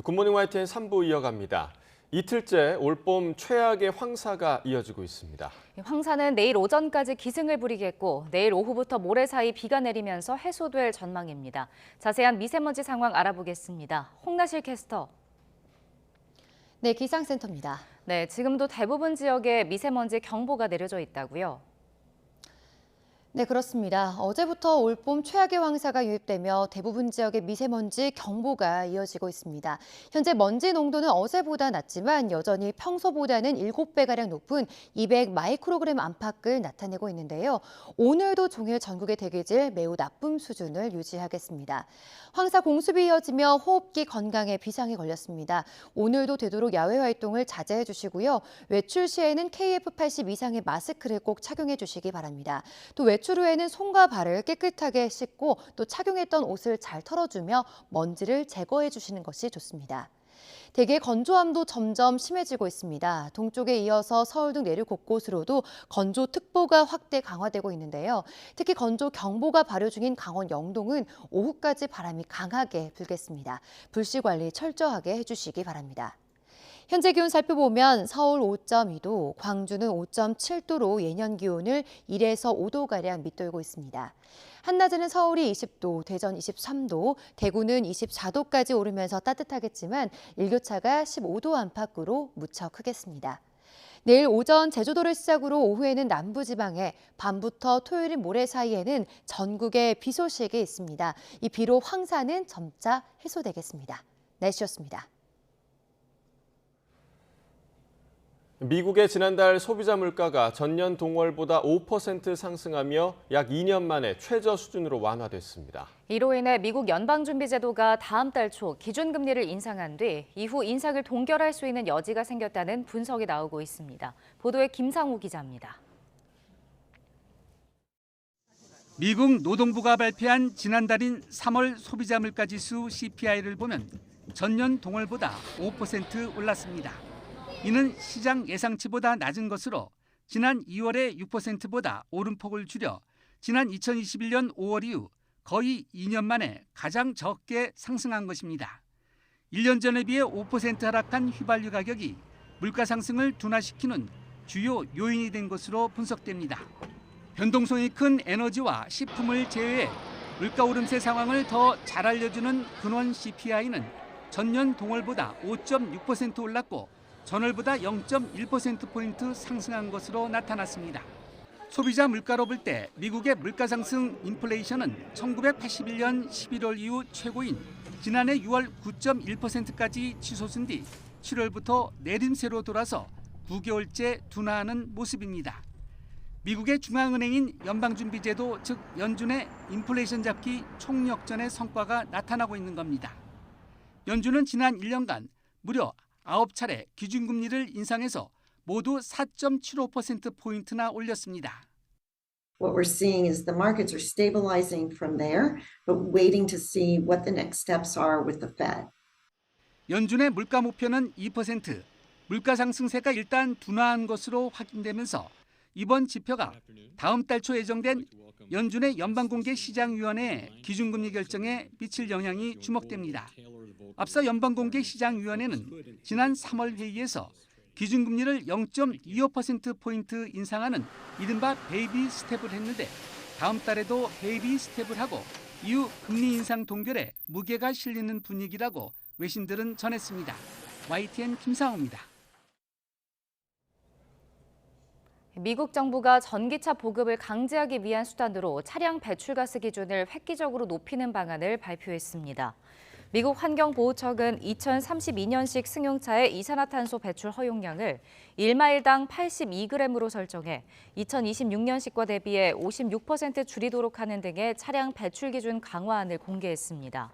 굿모닝 YTN 3부 이어갑니다. 이틀째 올봄 최악의 황사가 이어지고 있습니다. 황사는 내일 오전까지 기승을 부리겠고 내일 오후부터 모레 사이 비가 내리면서 해소될 전망입니다. 자세한 미세먼지 상황 알아보겠습니다. 홍나실 캐스터. 네, 기상센터입니다. 네, 지금도 대부분 지역에 미세먼지 경보가 내려져 있다고요? 네, 그렇습니다. 어제부터 올봄 최악의 황사가 유입되며 대부분 지역에 미세먼지 경보가 이어지고 있습니다. 현재 먼지 농도는 어제보다 낮지만 여전히 평소보다는 7배가량 높은 200 마이크로그램 안팎을 나타내고 있는데요. 오늘도 종일 전국의 대기질 매우 나쁨 수준을 유지하겠습니다. 황사 공습이 이어지며 호흡기 건강에 비상이 걸렸습니다. 오늘도 되도록 야외 활동을 자제해 주시고요. 외출 시에는 KF80 이상의 마스크를 꼭 착용해 주시기 바랍니다. 또 외출 후에는 손과 발을 깨끗하게 씻고 또 착용했던 옷을 잘 털어주며 먼지를 제거해 주시는 것이 좋습니다. 대기의 건조함도 점점 심해지고 있습니다. 동쪽에 이어서 서울 등 내륙 곳곳으로도 건조특보가 확대 강화되고 있는데요. 특히 건조경보가 발효 중인 강원 영동은 오후까지 바람이 강하게 불겠습니다. 불씨 관리 철저하게 해주시기 바랍니다. 현재 기온 살펴보면 서울 5.2도, 광주는 5.7도로 예년 기온을 1에서 5도가량 밑돌고 있습니다. 한낮에는 서울이 20도, 대전 23도, 대구는 24도까지 오르면서 따뜻하겠지만 일교차가 15도 안팎으로 무척 크겠습니다. 내일 오전 제주도를 시작으로 오후에는 남부지방에 밤부터 토요일 모레 사이에는 전국에 비 소식이 있습니다. 이 비로 황사는 점차 해소되겠습니다. 날씨였습니다. 미국의 지난달 소비자 물가가 전년 동월보다 5% 상승하며 약 2년 만에 최저 수준으로 완화됐습니다. 이로 인해 미국 연방준비제도가 다음 달 초 기준금리를 인상한 뒤 이후 인상을 동결할 수 있는 여지가 생겼다는 분석이 나오고 있습니다. 보도에 김상우 기자입니다. 미국 노동부가 발표한 지난달인 3월 소비자 물가지수 CPI를 보면 전년 동월보다 5% 올랐습니다. 이는 시장 예상치보다 낮은 것으로 지난 2월의 6%보다 오름폭을 줄여 지난 2021년 5월 이후 거의 2년 만에 가장 적게 상승한 것입니다. 1년 전에 비해 5% 하락한 휘발유 가격이 물가 상승을 둔화시키는 주요 요인이 된 것으로 분석됩니다. 변동성이 큰 에너지와 식품을 제외해 물가 오름세 상황을 더 잘 알려주는 근원 CPI는 전년 동월보다 5.6% 올랐고 전월보다 0.1%포인트 상승한 것으로 나타났습니다. 소비자 물가로 볼 때 미국의 물가 상승 인플레이션은 1981년 11월 이후 최고인 지난해 6월 9.1%까지 치솟은 뒤 7월부터 내림세로 돌아서 9개월째 둔화하는 모습입니다. 미국의 중앙은행인 연방준비제도 즉 연준의 인플레이션 잡기 총력전의 성과가 나타나고 있는 겁니다. 연준은 지난 1년간 무려 9차례 기준금리를 인상해서 모두 4.75%포인트나 올렸습니다. What we're seeing is the markets are stabilizing from there, but waiting to see what the next steps are with the Fed. 연준의 물가 목표는 2%, 물가 상승세가 일단 둔화한 것으로 확인되면서 이번 지표가 다음 달 초 예정된 연준의 연방공개시장위원회의 기준금리 결정에 미칠 영향이 주목됩니다. 앞서 연방공개시장위원회는 지난 3월 회의에서 기준금리를 0.25%포인트 인상하는 이른바 베이비 스텝을 했는데 다음 달에도 베이비 스텝을 하고 이후 금리 인상 동결에 무게가 실리는 분위기라고 외신들은 전했습니다. YTN 김상우입니다. 미국 정부가 전기차 보급을 강제하기 위한 수단으로 차량 배출가스 기준을 획기적으로 높이는 방안을 발표했습니다. 미국 환경보호청은 2032년식 승용차의 이산화탄소 배출 허용량을 1마일당 82g으로 설정해 2026년식과 대비해 56% 줄이도록 하는 등의 차량 배출 기준 강화안을 공개했습니다.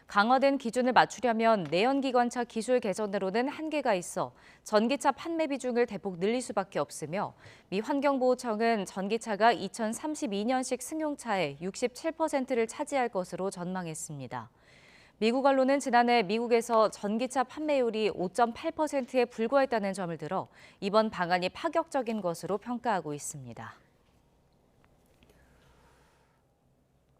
강화된 기준을 맞추려면 내연기관차 기술 개선으로는 한계가 있어 전기차 판매 비중을 대폭 늘릴 수밖에 없으며 미 환경보호청은 전기차가 2032년식 승용차의 67%를 차지할 것으로 전망했습니다. 미국 언론은 지난해 미국에서 전기차 판매율이 5.8%에 불과했다는 점을 들어 이번 방안이 파격적인 것으로 평가하고 있습니다.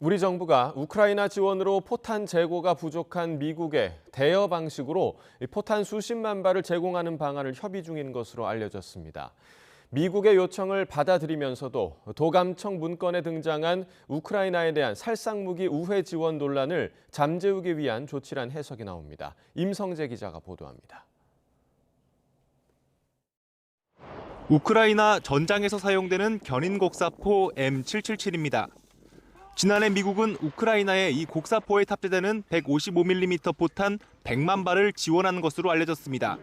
우리 정부가 우크라이나 지원으로 포탄 재고가 부족한 미국에 대여 방식으로 포탄 수십만 발을 제공하는 방안을 협의 중인 것으로 알려졌습니다. 미국의 요청을 받아들이면서도 도감청 문건에 등장한 우크라이나에 대한 살상무기 우회 지원 논란을 잠재우기 위한 조치란 해석이 나옵니다. 임성재 기자가 보도합니다. 우크라이나 전장에서 사용되는 견인 곡사포 M777입니다. 지난해 미국은 우크라이나에 이 곡사포에 탑재되는 155mm 포탄 100만 발을 지원한 것으로 알려졌습니다.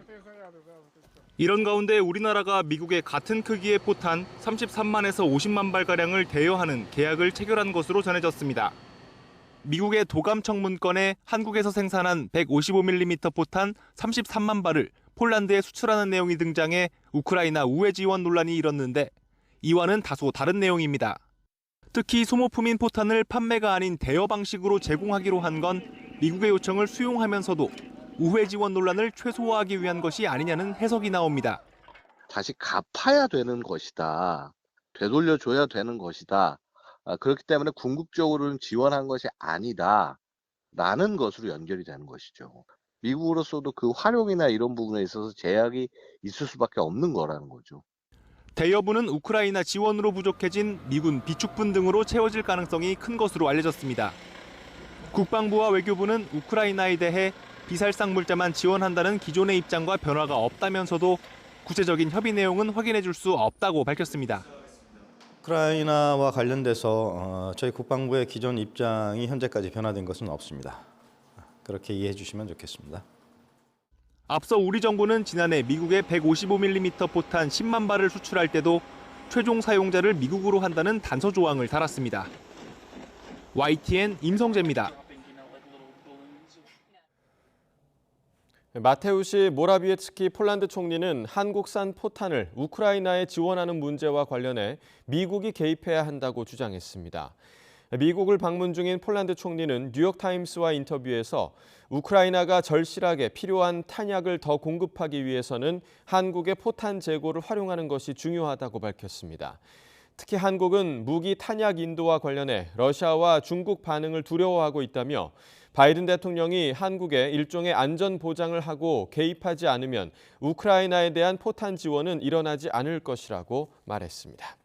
이런 가운데 우리나라가 미국의 같은 크기의 포탄 33만에서 50만 발가량을 대여하는 계약을 체결한 것으로 전해졌습니다. 미국의 도감청 문건에 한국에서 생산한 155mm 포탄 33만 발을 폴란드에 수출하는 내용이 등장해 우크라이나 우회 지원 논란이 일었는데 이와는 다소 다른 내용입니다. 특히 소모품인 포탄을 판매가 아닌 대여 방식으로 제공하기로 한 건 미국의 요청을 수용하면서도 우회 지원 논란을 최소화하기 위한 것이 아니냐는 해석이 나옵니다. 다시 갚아야 되는 것이다. 되돌려줘야 되는 것이다. 그렇기 때문에 궁극적으로는 지원한 것이 아니다. 라는 것으로 연결이 되는 것이죠. 미국으로서도 그 활용이나 이런 부분에 있어서 제약이 있을 수밖에 없는 거라는 거죠. 대여부는 우크라이나 지원으로 부족해진 미군 비축분 등으로 채워질 가능성이 큰 것으로 알려졌습니다. 국방부와 외교부는 우크라이나에 대해 비살상 물자만 지원한다는 기존의 입장과 변화가 없다면서도 구체적인 협의 내용은 확인해 줄 수 없다고 밝혔습니다. 우크라이나와 관련돼서 저희 국방부의 기존 입장이 현재까지 변화된 것은 없습니다. 그렇게 이해해 주시면 좋겠습니다. 앞서 우리 정부는 지난해 미국의 155mm 포탄 10만 발을 수출할 때도 최종 사용자를 미국으로 한다는 단서 조항을 달았습니다. YTN 임성재입니다. 마테우시 모라비에츠키 폴란드 총리는 한국산 포탄을 우크라이나에 지원하는 문제와 관련해 미국이 개입해야 한다고 주장했습니다. 미국을 방문 중인 폴란드 총리는 뉴욕타임스와 인터뷰에서 우크라이나가 절실하게 필요한 탄약을 더 공급하기 위해서는 한국의 포탄 재고를 활용하는 것이 중요하다고 밝혔습니다. 특히 한국은 무기 탄약 인도와 관련해 러시아와 중국 반응을 두려워하고 있다며 바이든 대통령이 한국에 일종의 안전 보장을 하고 개입하지 않으면 우크라이나에 대한 포탄 지원은 일어나지 않을 것이라고 말했습니다.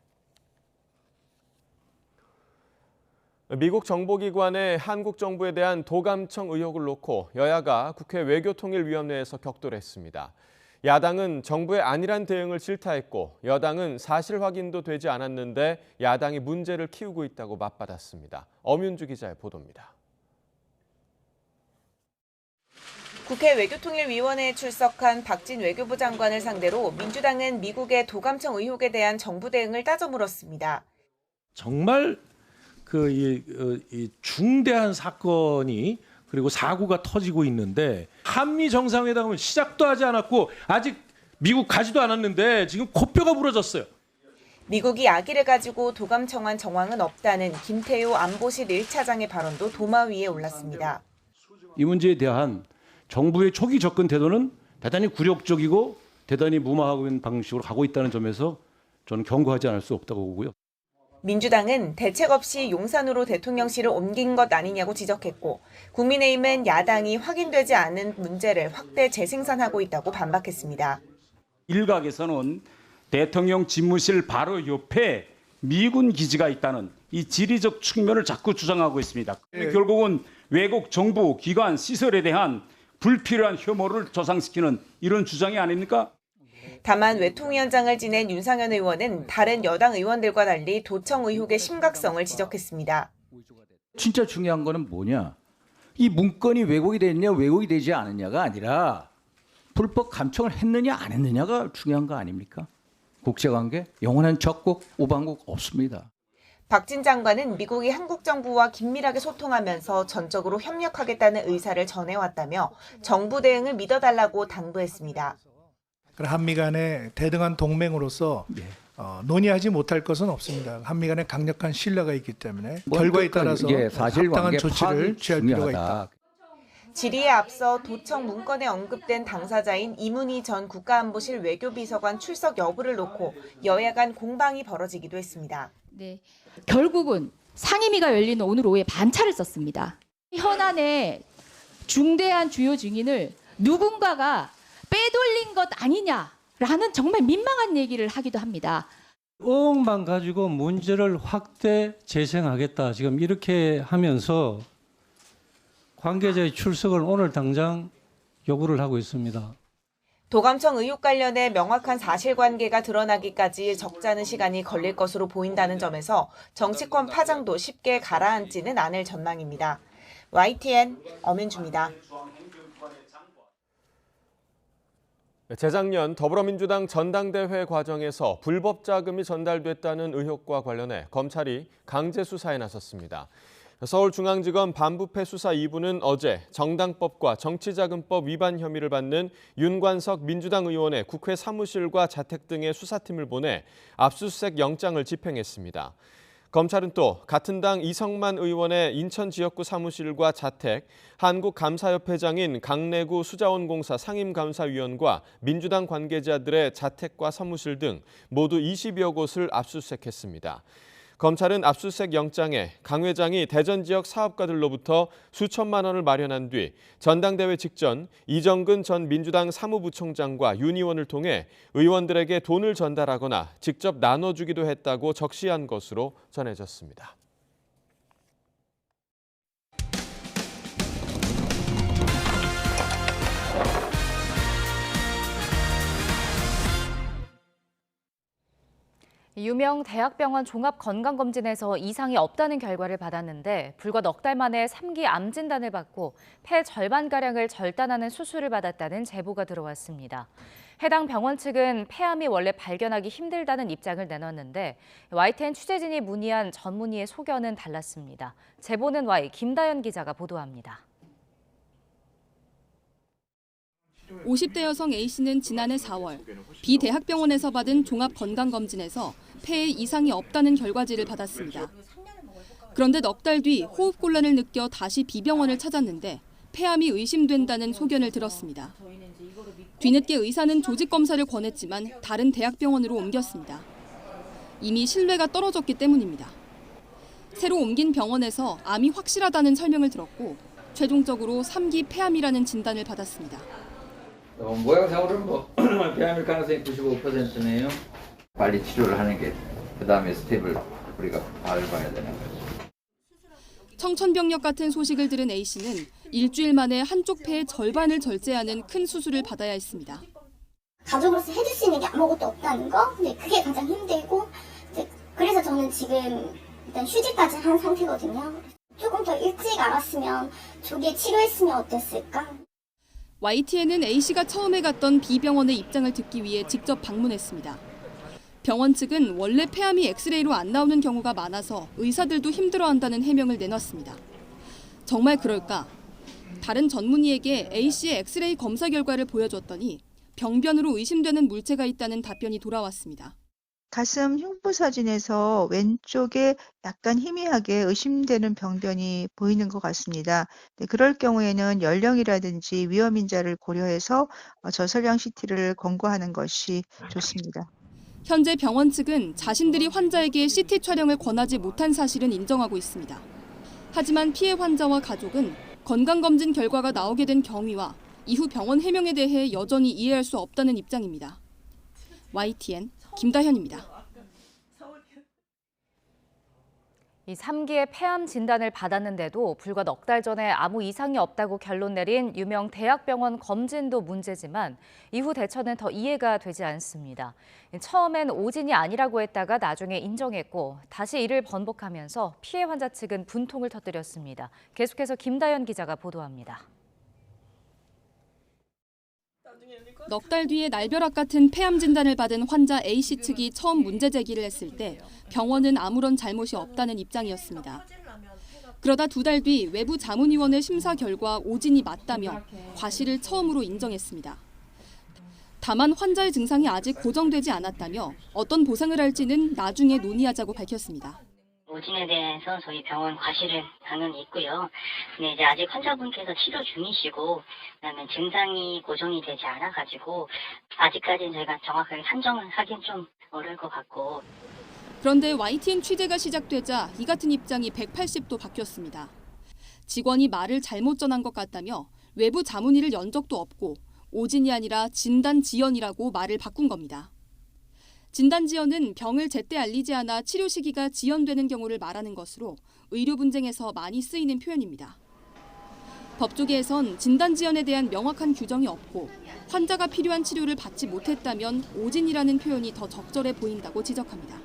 미국 정보기관의 한국 정부에 대한 도감청 의혹을 놓고 여야가 국회 외교통일위원회에서 격돌했습니다. 야당은 정부의 안일한 대응을 질타했고 여당은 사실 확인도 되지 않았는데 야당이 문제를 키우고 있다고 맞받았습니다. 엄윤주 기자의 보도입니다. 국회 외교통일위원회에 출석한 박진 외교부 장관을 상대로 민주당은 미국의 도감청 의혹에 대한 정부 대응을 따져 물었습니다. 정말 이 중대한 사건이 그리고 사고가 터지고 있는데 한미 정상회담은 시작도 하지 않았고 아직 미국 가지도 않았는데 지금 코뼈가 부러졌어요. 미국이 아기를 가지고 도감청한 정황은 없다는 김태효 안보실 1차장의 발언도 도마 위에 올랐습니다. 이 문제에 대한 정부의 초기 접근 태도는 대단히 굴욕적이고 대단히 무마하고 있는 방식으로 가고 있다는 점에서 저는 경고하지 않을 수 없다고 보고요. 민주당은 대책 없이 용산으로 대통령실을 옮긴 것 아니냐고 지적했고 국민의힘은 야당이 확인되지 않은 문제를 확대 재생산하고 있다고 반박했습니다. 일각에서는 대통령 집무실 바로 옆에 미군 기지가 있다는 이 지리적 측면을 자꾸 주장하고 있습니다. 결국은 외국 정부, 기관, 시설에 대한 불필요한 혐오를 조장시키는 이런 주장이 아닙니까? 다만 외통위원장을 지낸 윤상현 의원은 다른 여당 의원들과 달리 도청 의혹의 심각성을 지적했습니다. 진짜 중요한 거는 뭐냐? 이 문건이 왜곡이 됐냐, 왜곡이 되지 않았냐가 아니라 불법 감청을 했느냐 안 했느냐가 중요한 거 아닙니까? 국제관계, 영원한 적국, 오방국 없습니다. 박진 장관은 미국이 한국 정부와 긴밀하게 소통하면서 전적으로 협력하겠다는 의사를 전해왔다며 정부 대응을 믿어달라고 당부했습니다. 한미 간의 대등한 동맹으로서 논의하지 못할 것은 없습니다. 한미 간에 강력한 신뢰가 있기 때문에 결과에 따라서 합당한 조치를 취할 필요가 있다. 질의에 앞서 도청 문건에 언급된 당사자인 이문희 전 국가안보실 외교비서관 출석 여부를 놓고 여야 간 공방이 벌어지기도 했습니다. 네, 결국은 상임위가 열리는 오늘 오후에 반차를 썼습니다. 현안의 중대한 주요 증인을 누군가가 빼돌린 것 아니냐라는 정말 민망한 얘기를 하기도 합니다. 의혹만 가지고 문제를 확대 재생하겠다. 지금 이렇게 하면서 관계자의 출석을 오늘 당장 요구를 하고 있습니다. 도감청 의혹 관련해 명확한 사실관계가 드러나기까지 적잖은 시간이 걸릴 것으로 보인다는 점에서 정치권 파장도 쉽게 가라앉지는 않을 전망입니다. YTN 엄윤주입니다. 재작년 더불어민주당 전당대회 과정에서 불법 자금이 전달됐다는 의혹과 관련해 검찰이 강제 수사에 나섰습니다. 서울중앙지검 반부패 수사 2부는 어제 정당법과 정치자금법 위반 혐의를 받는 윤관석 민주당 의원의 국회 사무실과 자택 등의 수사팀을 보내 압수수색 영장을 집행했습니다. 검찰은 또 같은 당 이성만 의원의 인천 지역구 사무실과 자택, 한국감사협회장인 강내구 수자원공사 상임감사위원과 민주당 관계자들의 자택과 사무실 등 모두 20여 곳을 압수수색했습니다. 검찰은 압수수색 영장에 강 회장이 대전 지역 사업가들로부터 수천만 원을 마련한 뒤 전당대회 직전 이정근 전 민주당 사무부총장과 윤 의원을 통해 의원들에게 돈을 전달하거나 직접 나눠주기도 했다고 적시한 것으로 전해졌습니다. 유명 대학병원 종합건강검진에서 이상이 없다는 결과를 받았는데 불과 넉 달 만에 3기 암 진단을 받고 폐 절반가량을 절단하는 수술을 받았다는 제보가 들어왔습니다. 해당 병원 측은 폐암이 원래 발견하기 힘들다는 입장을 내놨는데 YTN 취재진이 문의한 전문의의 소견은 달랐습니다. 제보는 Y 김다연 기자가 보도합니다. 50대 여성 A씨는 지난해 4월 비대학병원에서 받은 종합건강검진에서 폐에 이상이 없다는 결과지를 받았습니다. 그런데 넉 달 뒤 호흡곤란을 느껴 다시 B병원을 찾았는데 폐암이 의심된다는 소견을 들었습니다. 뒤늦게 의사는 조직검사를 권했지만 다른 대학병원으로 옮겼습니다. 이미 신뢰가 떨어졌기 때문입니다. 새로 옮긴 병원에서 암이 확실하다는 설명을 들었고 최종적으로 3기 폐암이라는 진단을 받았습니다. 모양상으로는 폐암일 가능성이 95%네요. 빨리 치료를 하는 게 그다음에 스텝을 우리가 밟아야 되는 거죠. 청천벽력 같은 소식을 들은 A씨는 일주일 만에 한쪽 폐의 절반을 절제하는 큰 수술을 받아야 했습니다. 가족으로서 해줄 수 있는 게 아무것도 없다는 거? 근데 그게 가장 힘들고 그래서 저는 지금 일단 휴직까지 한 상태거든요. 조금 더 일찍 알았으면 조기에 치료했으면 어땠을까? YTN은 A씨가 처음에 갔던 B병원의 입장을 듣기 위해 직접 방문했습니다. 병원 측은 원래 폐암이 엑스레이로 안 나오는 경우가 많아서 의사들도 힘들어한다는 해명을 내놨습니다. 정말 그럴까? 다른 전문의에게 A씨의 엑스레이 검사 결과를 보여줬더니 병변으로 의심되는 물체가 있다는 답변이 돌아왔습니다. 가슴 흉부 사진에서 왼쪽에 약간 희미하게 의심되는 병변이 보이는 것 같습니다. 그럴 경우에는 연령이라든지 위험 인자를 고려해서 저설량 CT를 권고하는 것이 좋습니다. 현재 병원 측은 자신들이 환자에게 CT 촬영을 권하지 못한 사실은 인정하고 있습니다. 하지만 피해 환자와 가족은 건강검진 결과가 나오게 된 경위와 이후 병원 해명에 대해 여전히 이해할 수 없다는 입장입니다. YTN 김다현입니다. 이 3기의 폐암 진단을 받았는데도 불과 넉 달 전에 아무 이상이 없다고 결론 내린 유명 대학병원 검진도 문제지만 이후 대처는 더 이해가 되지 않습니다. 처음엔 오진이 아니라고 했다가 나중에 인정했고 다시 이를 번복하면서 피해 환자 측은 분통을 터뜨렸습니다. 계속해서 김다연 기자가 보도합니다. 넉 달 뒤에 날벼락 같은 폐암 진단을 받은 환자 A씨 측이 처음 문제 제기를 했을 때 병원은 아무런 잘못이 없다는 입장이었습니다. 그러다 2달 뒤 외부 자문위원회 심사 결과 오진이 맞다며 과실을 처음으로 인정했습니다. 다만 환자의 증상이 아직 고정되지 않았다며 어떤 보상을 할지는 나중에 논의하자고 밝혔습니다. 오진에 대해서 저희 병원 과실은 당연히 있고요. 근데 이제 아직 환자분께서 치료 중이시고, 그다음에 증상이 고정이 되지 않아가지고 아직까지는 저희가 정확하게 산정을 하긴 좀 어려울 것 같고. 그런데 YTN 취재가 시작되자 이 같은 입장이 180도 바뀌었습니다. 직원이 말을 잘못 전한 것 같다며 외부 자문의를 연 적도 없고 오진이 아니라 진단지연이라고 말을 바꾼 겁니다. 진단지연은 병을 제때 알리지 않아 치료 시기가 지연되는 경우를 말하는 것으로 의료 분쟁에서 많이 쓰이는 표현입니다. 법조계에선 진단지연에 대한 명확한 규정이 없고 환자가 필요한 치료를 받지 못했다면 오진이라는 표현이 더 적절해 보인다고 지적합니다.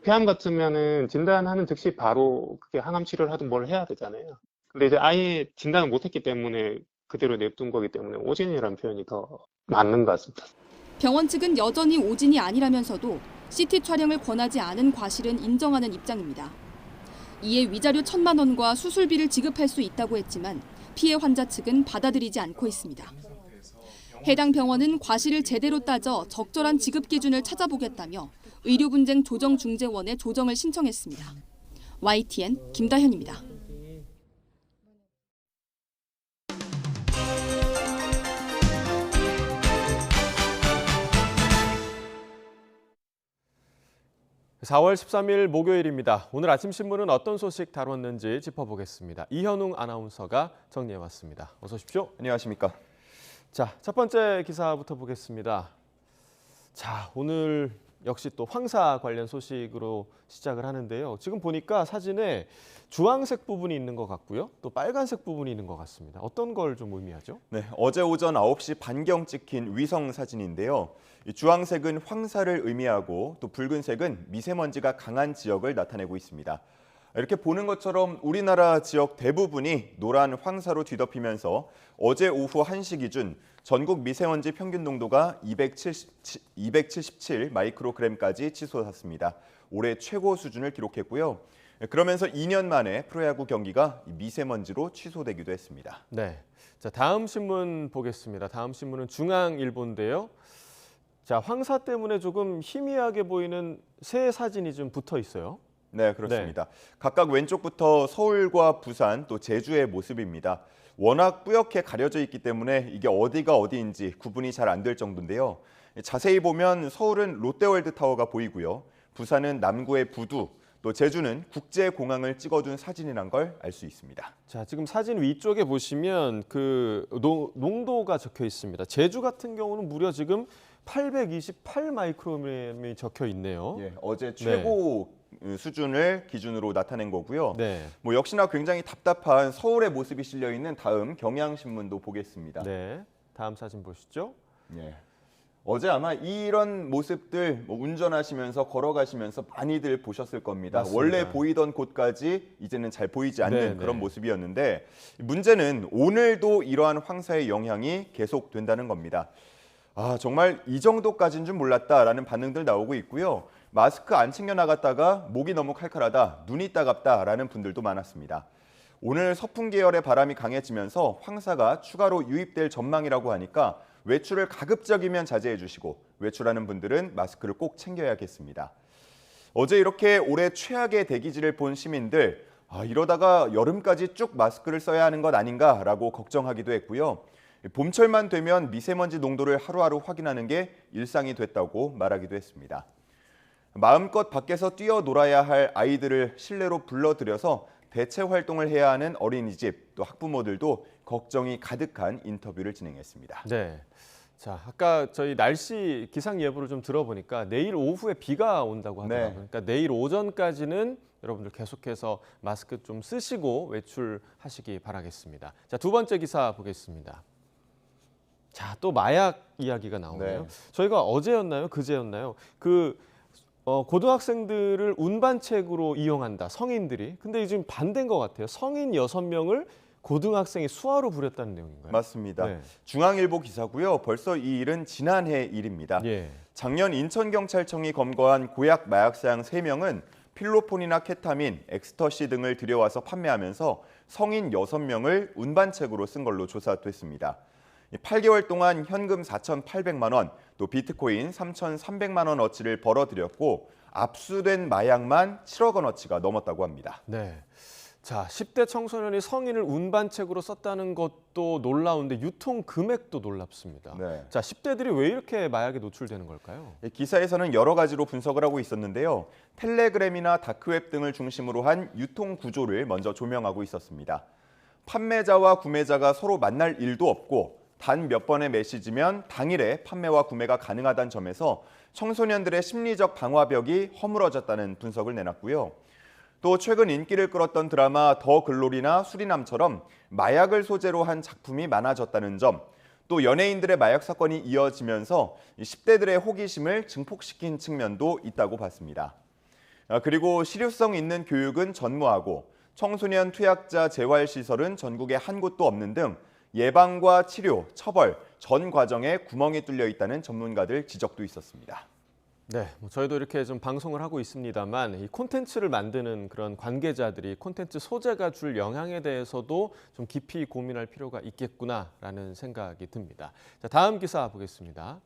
폐암 같으면은 진단하는 즉시 바로 그게 항암 치료를 하든 뭘 해야 되잖아요. 근데 이제 아예 진단을 못했기 때문에 그대로 냅둔 거기 때문에 오진이라는 표현이 더 맞는 것 같습니다. 병원 측은 여전히 오진이 아니라면서도 CT 촬영을 권하지 않은 과실은 인정하는 입장입니다. 이에 위자료 1,000만 원과 수술비를 지급할 수 있다고 했지만 피해 환자 측은 받아들이지 않고 있습니다. 해당 병원은 과실을 제대로 따져 적절한 지급 기준을 찾아보겠다며 의료분쟁 조정중재원에 조정을 신청했습니다. YTN 김다현입니다. (4월 13일) 목요일입니다. 오늘 아침 신문은 어떤 소식 다뤘는지 짚어보겠습니다. 이현웅 아나운서가 정리해왔습니다. 어서 오십시오. 안녕하십니까. 자, 첫 번째 기사부터 보겠습니다. 자, 오늘 역시 또 황사 관련 소식으로 시작을 하는데요. 지금 보니까 사진에 주황색 부분이 있는 것 같고요. 또 빨간색 부분이 있는 것 같습니다. 어떤 걸 좀 의미하죠? 네, 어제 오전 9시 반경 찍힌 위성 사진인데요. 이 주황색은 황사를 의미하고 또 붉은색은 미세먼지가 강한 지역을 나타내고 있습니다. 이렇게 보는 것처럼 우리나라 지역 대부분이 노란 황사로 뒤덮이면서 어제 오후 1시 기준 전국 미세먼지 평균 농도가 277 마이크로그램까지 치솟았습니다. 올해 최고 수준을 기록했고요. 그러면서 2년 만에 프로야구 경기가 미세먼지로 취소되기도 했습니다. 네, 자, 다음 신문 보겠습니다. 다음 신문은 중앙일보인데요. 자, 황사 때문에 조금 희미하게 보이는 새 사진이 좀 붙어 있어요. 네, 그렇습니다. 각각 왼쪽부터 서울과 부산 또 제주의 모습입니다. 워낙 뿌옇게 가려져 있기 때문에 이게 어디가 어디인지 구분이 잘 안 될 정도인데요. 자세히 보면 서울은 롯데월드 타워가 보이고요. 부산은 남구의 부두, 또 제주는 국제공항을 찍어둔 사진이란 걸 알 수 있습니다. 자, 지금 사진 위쪽에 보시면 그 농도가 적혀 있습니다. 제주 같은 경우는 무려 지금 828 마이크로그램이 적혀 있네요. 예, 어제 최고 수준을 기준으로 나타낸 거고요. 네. 뭐 역시나 굉장히 답답한 서울의 모습이 실려 있는 다음 경향신문도 보겠습니다. 네, 다음 사진 보시죠. 예. 어제 아마 이런 모습들 운전하시면서 걸어가시면서 많이들 보셨을 겁니다. 맞습니다. 원래 보이던 곳까지 이제는 잘 보이지 않는 네, 그런 네. 모습이었는데 문제는 오늘도 이러한 황사의 영향이 계속된다는 겁니다. 아, 정말 이 정도까지인 줄 몰랐다라는 반응들 나오고 있고요. 마스크 안 챙겨 나갔다가 목이 너무 칼칼하다, 눈이 따갑다라는 분들도 많았습니다. 오늘 서풍 계열의 바람이 강해지면서 황사가 추가로 유입될 전망이라고 하니까 외출을 가급적이면 자제해 주시고 외출하는 분들은 마스크를 꼭 챙겨야겠습니다. 어제 이렇게 올해 최악의 대기질을 본 시민들, 이러다가 여름까지 쭉 마스크를 써야 하는 것 아닌가라고 걱정하기도 했고요. 봄철만 되면 미세먼지 농도를 하루하루 확인하는 게 일상이 됐다고 말하기도 했습니다. 마음껏 밖에서 뛰어놀아야 할 아이들을 실내로 불러들여서 대체 활동을 해야 하는 어린이집, 또 학부모들도 걱정이 가득한 인터뷰를 진행했습니다. 네. 자, 아까 저희 날씨 기상 예보를 좀 들어보니까 내일 오후에 비가 온다고 하더라고요. 네. 그러니까 내일 오전까지는 여러분들 계속해서 마스크 좀 쓰시고 외출하시기 바라겠습니다. 자, 두 번째 기사 보겠습니다. 자, 또 마약 이야기가 나오네요. 네. 저희가 어제였나요? 그제였나요? 고등학생들을 운반책으로 이용한다, 성인들이. 근데 지금 반대인 것 같아요. 성인 6명을 고등학생이 수화로 부렸다는 내용인가요? 맞습니다. 네. 중앙일보 기사고요. 벌써 이 일은 지난해 일입니다. 예. 작년 인천경찰청이 검거한 고약 마약사양 3명은 필로폰이나 케타민, 엑스터시 등을 들여와서 판매하면서 성인 6명을 운반책으로 쓴 걸로 조사됐습니다. 8개월 동안 현금 4,800만 원, 또 비트코인 3,300만 원어치를 벌어들였고 압수된 마약만 7억 원어치가 넘었다고 합니다. 네. 자, 10대 청소년이 성인을 운반책으로 썼다는 것도 놀라운데 유통 금액도 놀랍습니다. 네. 자, 10대들이 왜 이렇게 마약에 노출되는 걸까요? 기사에서는 여러 가지로 분석을 하고 있었는데요. 텔레그램이나 다크웹 등을 중심으로 한 유통 구조를 먼저 조명하고 있었습니다. 판매자와 구매자가 서로 만날 일도 없고 단 몇 번의 메시지면 당일에 판매와 구매가 가능하다는 점에서 청소년들의 심리적 방화벽이 허물어졌다는 분석을 내놨고요. 또 최근 인기를 끌었던 드라마 더 글로리나 수리남처럼 마약을 소재로 한 작품이 많아졌다는 점, 또 연예인들의 마약 사건이 이어지면서 10대들의 호기심을 증폭시킨 측면도 있다고 봤습니다. 그리고 실효성 있는 교육은 전무하고 청소년 투약자 재활시설은 전국에 한 곳도 없는 등 예방과 치료, 처벌, 전 과정에 구멍이 뚫려 있다는 전문가들 지적도 있었습니다. 네, 저희도 이렇게 좀 방송을 하고 있습니다만 이 콘텐츠를 만드는 그런 관계자들이 콘텐츠 소재가 줄 영향에 대해서도 좀 깊이 고민할 필요가 있겠구나라는 생각이 듭니다. 자, 다음 기사 보겠습니다.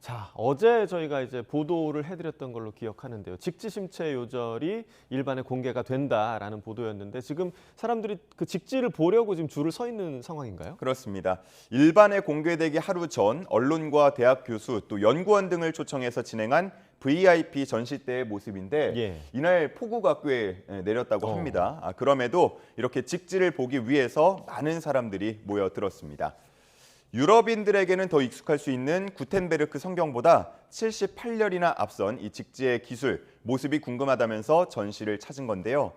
자, 어제 저희가 이제 보도를 해드렸던 걸로 기억하는데요. 직지심체 요절이 일반에 공개가 된다라는 보도였는데 지금 사람들이 그 직지를 보려고 지금 줄을 서 있는 상황인가요? 그렇습니다. 일반에 공개되기 하루 전 언론과 대학 교수 또 연구원 등을 초청해서 진행한 VIP 전시 때의 모습인데 예. 이날 폭우가 꽤 내렸다고 합니다. 그럼에도 이렇게 직지를 보기 위해서 많은 사람들이 모여들었습니다. 유럽인들에게는 더 익숙할 수 있는 구텐베르크 성경보다 78년이나 앞선 이 직지의 기술, 모습이 궁금하다면서 전시를 찾은 건데요.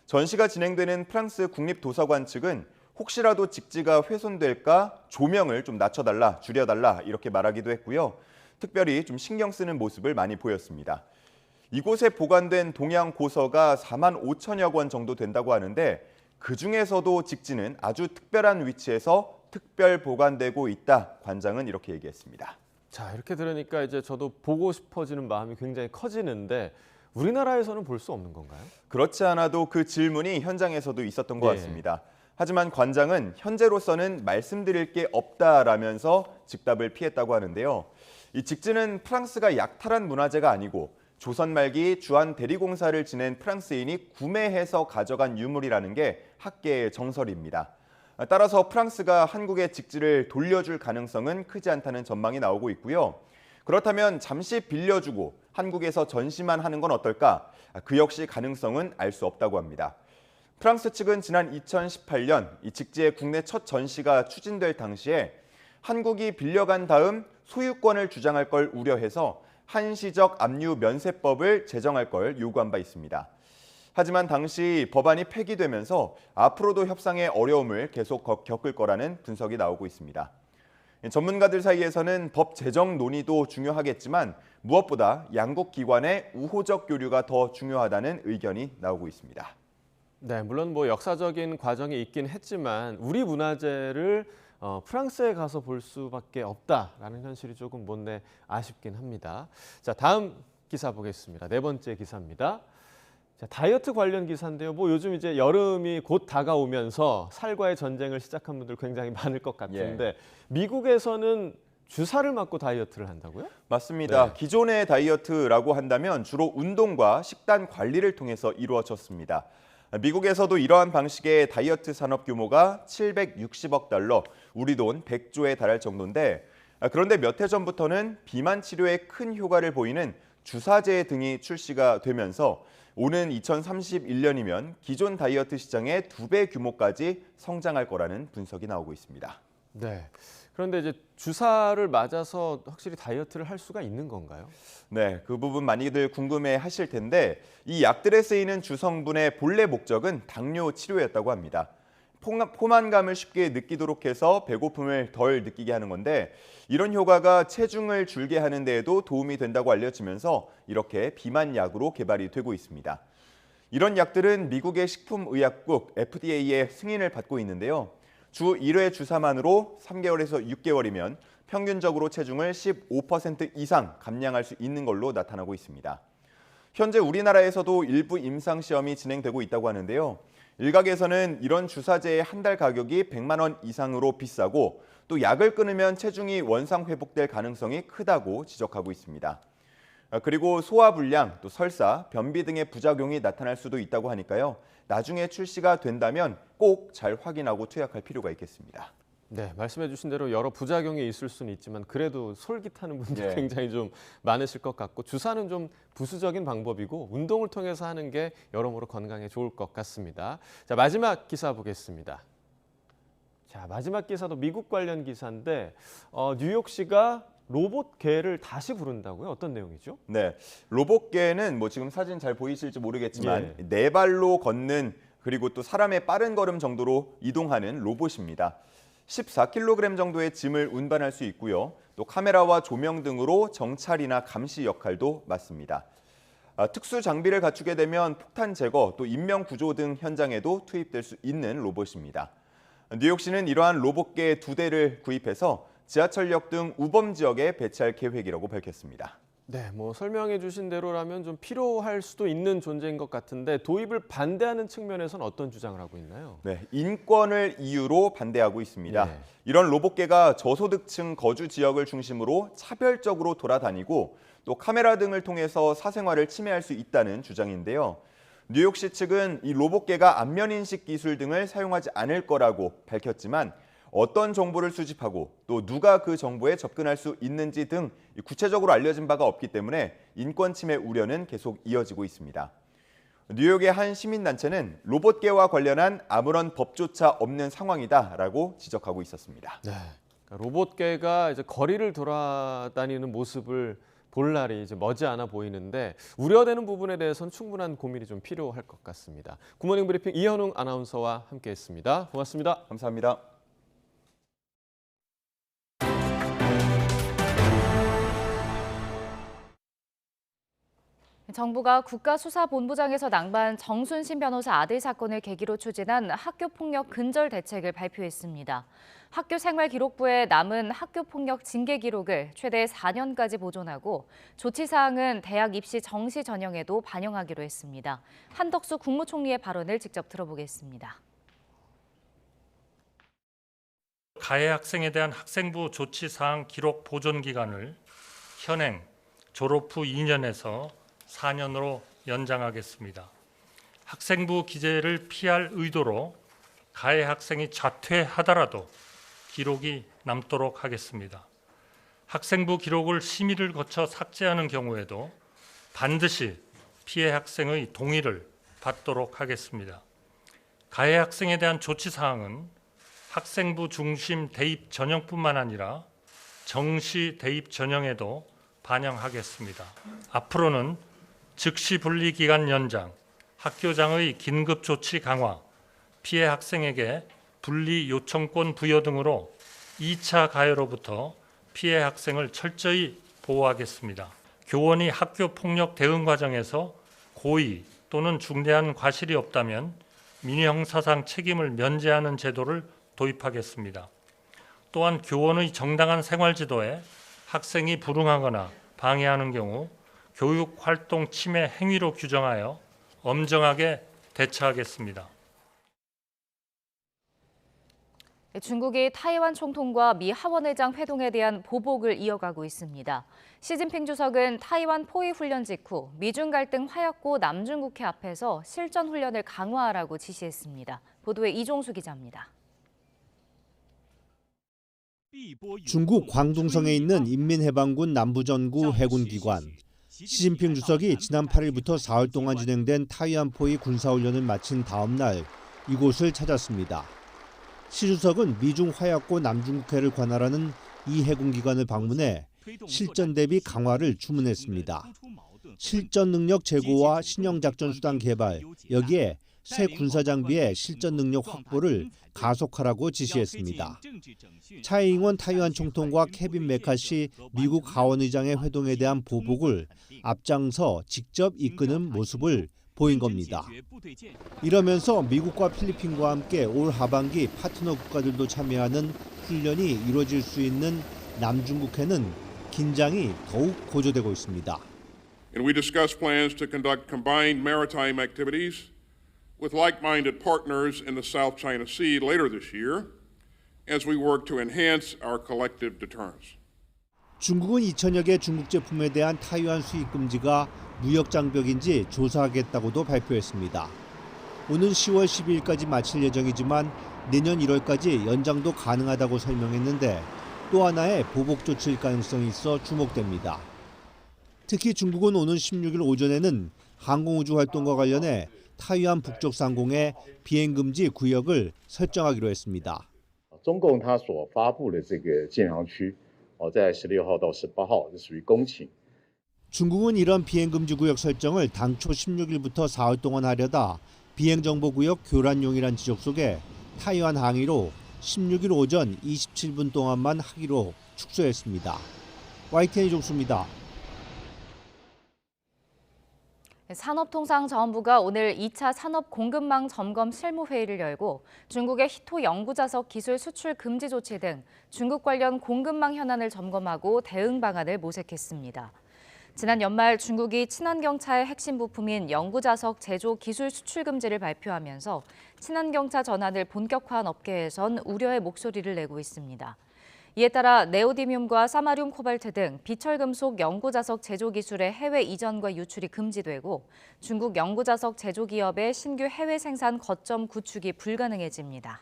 전시가 진행되는 프랑스 국립도서관 측은 혹시라도 직지가 훼손될까 조명을 좀 낮춰달라, 줄여달라 이렇게 말하기도 했고요. 특별히 좀 신경 쓰는 모습을 많이 보였습니다. 이곳에 보관된 동양 고서가 4만 5천여 권 정도 된다고 하는데 그중에서도 직지는 아주 특별한 위치에서 특별 보관되고 있다. 관장은 이렇게 얘기했습니다. 자, 이렇게 들으니까 이제 저도 보고 싶어지는 마음이 굉장히 커지는데 우리나라에서는 볼 수 없는 건가요? 그렇지 않아도 그 질문이 현장에서도 있었던 것 같습니다. 하지만 관장은 현재로서는 말씀드릴 게 없다라면서 즉답을 피했다고 하는데요. 이 직지는 프랑스가 약탈한 문화재가 아니고 조선 말기 주한 대리공사를 지낸 프랑스인이 구매해서 가져간 유물이라는 게 학계의 정설입니다. 따라서 프랑스가 한국의 직지를 돌려줄 가능성은 크지 않다는 전망이 나오고 있고요. 그렇다면 잠시 빌려주고 한국에서 전시만 하는 건 어떨까? 그 역시 가능성은 알 수 없다고 합니다. 프랑스 측은 지난 2018년 이 직지의 국내 첫 전시가 추진될 당시에 한국이 빌려간 다음 소유권을 주장할 걸 우려해서 한시적 압류 면세법을 제정할 걸 요구한 바 있습니다. 하지만 당시 법안이 폐기되면서 앞으로도 협상의 어려움을 계속 겪을 거라는 분석이 나오고 있습니다. 전문가들 사이에서는 법 제정 논의도 중요하겠지만 무엇보다 양국 기관의 우호적 교류가 더 중요하다는 의견이 나오고 있습니다. 네, 물론 뭐 역사적인 과정이 있긴 했지만 우리 문화재를 프랑스에 가서 볼 수밖에 없다라는 현실이 조금 못내 아쉽긴 합니다. 자, 다음 기사 보겠습니다. 네 번째 기사입니다. 자, 다이어트 관련 기사인데요. 뭐 요즘 이제 여름이 곧 다가오면서 살과의 전쟁을 시작한 분들 굉장히 많을 것 같은데 미국에서는 주사를 맞고 다이어트를 한다고요? 맞습니다. 기존의 다이어트라고 한다면 주로 운동과 식단 관리를 통해서 이루어졌습니다. 미국에서도 이러한 방식의 다이어트 산업 규모가 760억 달러, 우리 돈 100조에 달할 정도인데 그런데 몇 해 전부터는 비만 치료에 큰 효과를 보이는 주사제 등이 출시가 되면서 오는 2031년이면 기존 다이어트 시장의 2배 규모까지 성장할 거라는 분석이 나오고 있습니다. 네. 그런데 이제 주사를 맞아서 확실히 다이어트를 할 수가 있는 건가요? 네, 그 부분 많이들 궁금해 하실 텐데 이 약들에 쓰이는 주성분의 본래 목적은 당뇨 치료였다고 합니다. 포만감을 쉽게 느끼도록 해서 배고픔을 덜 느끼게 하는 건데 이런 효과가 체중을 줄게 하는 데에도 도움이 된다고 알려지면서 이렇게 비만약으로 개발이 되고 있습니다. 이런 약들은 미국의 식품의약국 FDA의 승인을 받고 있는데요. 주 1회 주사만으로 3개월에서 6개월이면 평균적으로 체중을 15% 이상 감량할 수 있는 걸로 나타나고 있습니다. 현재 우리나라에서도 일부 임상시험이 진행되고 있다고 하는데요. 일각에서는 이런 주사제의 한 달 가격이 100만 원 이상으로 비싸고 또 약을 끊으면 체중이 원상 회복될 가능성이 크다고 지적하고 있습니다. 그리고 소화불량, 또 설사, 변비 등의 부작용이 나타날 수도 있다고 하니까요. 나중에 출시가 된다면 꼭 잘 확인하고 투약할 필요가 있겠습니다. 네, 말씀해 주신 대로 여러 부작용이 있을 수는 있지만 그래도 솔깃하는 분들이 네. 굉장히 좀 많으실 것 같고 주사는 좀 부수적인 방법이고 운동을 통해서 하는 게 여러모로 건강에 좋을 것 같습니다. 자, 마지막 기사 보겠습니다. 자, 마지막 기사도 미국 관련 기사인데 뉴욕시가 로봇개를 다시 부른다고요? 어떤 내용이죠? 네, 로봇개는 뭐 지금 사진 잘 보이실지 모르겠지만 네 발로 걷는 그리고 또 사람의 빠른 걸음 정도로 이동하는 로봇입니다. 14kg 정도의 짐을 운반할 수 있고요. 또 카메라와 조명 등으로 정찰이나 감시 역할도 맡습니다. 특수 장비를 갖추게 되면 폭탄 제거, 또 인명 구조 등 현장에도 투입될 수 있는 로봇입니다. 뉴욕시는 이러한 로봇개 2대를 구입해서 지하철역 등 우범 지역에 배치할 계획이라고 밝혔습니다. 네, 뭐 설명해 주신 대로라면 좀 필요할 수도 있는 존재인 것 같은데 도입을 반대하는 측면에서는 어떤 주장을 하고 있나요? 네, 인권을 이유로 반대하고 있습니다. 이런 로봇개가 저소득층 거주 지역을 중심으로 차별적으로 돌아다니고 또 카메라 등을 통해서 사생활을 침해할 수 있다는 주장인데요. 뉴욕시 측은 이 로봇개가 안면인식 기술 등을 사용하지 않을 거라고 밝혔지만 어떤 정보를 수집하고 또 누가 그 정보에 접근할 수 있는지 등 구체적으로 알려진 바가 없기 때문에 인권 침해 우려는 계속 이어지고 있습니다. 뉴욕의 한 시민단체는 로봇개와 관련한 아무런 법조차 없는 상황이다라고 지적하고 있었습니다. 네, 그러니까 로봇개가 이제 거리를 돌아다니는 모습을 볼 날이 이제 머지않아 보이는데 우려되는 부분에 대해서는 충분한 고민이 좀 필요할 것 같습니다. 굿모닝 브리핑 이현웅 아나운서와 함께했습니다. 고맙습니다. 감사합니다. 정부가 국가수사본부장에서 낭만 정순신 변호사 아들 사건을 계기로 추진한 학교폭력 근절 대책을 발표했습니다. 학교생활기록부에 남은 학교폭력 징계 기록을 최대 4년까지 보존하고 조치사항은 대학 입시 정시 전형에도 반영하기로 했습니다. 한덕수 국무총리의 발언을 직접 들어보겠습니다. 가해 학생에 대한 학생부 조치사항 기록 보존 기간을 현행 졸업 후 2년에서 4년으로 연장하겠습니다. 학생부 기재를 피할 의도로 가해 학생이 자퇴하더라도 기록이 남도록 하겠습니다. 학생부 기록을 심의를 거쳐 삭제하는 경우에도 반드시 피해 학생의 동의를 받도록 하겠습니다. 가해 학생에 대한 조치사항은 학생부 중심 대입 전형뿐만 아니라 정시 대입 전형에도 반영하겠습니다. 앞으로는 즉시 분리 기간 연장, 학교장의 긴급 조치 강화, 피해 학생에게 분리 요청권 부여 등으로 2차 가해로부터 피해 학생을 철저히 보호하겠습니다. 교원이 학교 폭력 대응 과정에서 고의 또는 중대한 과실이 없다면 민형사상 책임을 면제하는 제도를 도입하겠습니다. 또한 교원의 정당한 생활 지도에 학생이 불응하거나 방해하는 경우 교육활동 침해 행위로 규정하여 엄정하게 대처하겠습니다. 중국이 타이완 총통과 미 하원의장 회동에 대한 보복을 이어가고 있습니다. 시진핑 주석은 타이완 포위 훈련 직후 미중 갈등 화약고 남중국해 앞에서 실전 훈련을 강화하라고 지시했습니다. 보도에 이종수 기자입니다. 중국 광둥성에 있는 인민해방군 남부전구 해군기관. 시진핑 주석이 지난 8일부터 4월 동안 진행된 타이완 포위 군사훈련을 마친 다음 날 이곳을 찾았습니다. 시 주석은 미중 화약고 남중국해를 관할하는 이 해군기관을 방문해 실전 대비 강화를 주문했습니다. 실전 능력 제고와 신형 작전 수단 개발, 여기에 새 군사장비의 실전 능력 확보를 가속하라고 지시했습니다. 차이잉원 타이완 총통과 케빈 메카시 미국 하원의장의 회동에 대한 보복을 앞장서 직접 이끄는 모습을 보인 겁니다. 이러면서 미국과 필리핀과 함께 올 하반기 파트너 국가들도 참여하는 훈련이 이루어질 수 있는 남중국해는 긴장이 더욱 고조되고 있습니다. And we discussed plans to conduct combined maritime activities with like-minded partners in the South China Sea later this year as we work to enhance our collective deterrence. 중국은 2천여 개 중국 제품에 대한 타이완 수입 금지가 무역 장벽인지 조사하겠다고도 발표했습니다. 오는 10월 12일까지 마칠 예정이지만 내년 1월까지 연장도 가능하다고 설명했는데 또 하나의 보복 조치일 가능성이 있어 주목됩니다. 특히 중국은 오는 16일 오전에는 항공우주 활동과 관련해 타이완 북쪽 상공에 비행금지 구역을 설정하기로 했습니다. 中共它所发布的这个禁航区，在16号到18号是属于公勤。 중국은 이런 비행금지 구역 설정을 당초 16일부터 4월 동안 하려다 비행정보구역 교란용이란 지적 속에 타이완 항의로 16일 오전 27분 동안만 하기로 축소했습니다. YTN 이종수입니다. 산업통상자원부가 오늘 2차 산업공급망 점검 실무회의를 열고 중국의 히토 영구자석 기술 수출 금지 조치 등 중국 관련 공급망 현안을 점검하고 대응 방안을 모색했습니다. 지난 연말 중국이 친환경차의 핵심 부품인 영구자석 제조 기술 수출 금지를 발표하면서 친환경차 전환을 본격화한 업계에선 우려의 목소리를 내고 있습니다. 이에 따라 네오디뮴과 사마륨 코발트 등 비철금속 영구자석 제조 기술의 해외 이전과 유출이 금지되고 중국 영구자석 제조 기업의 신규 해외 생산 거점 구축이 불가능해집니다.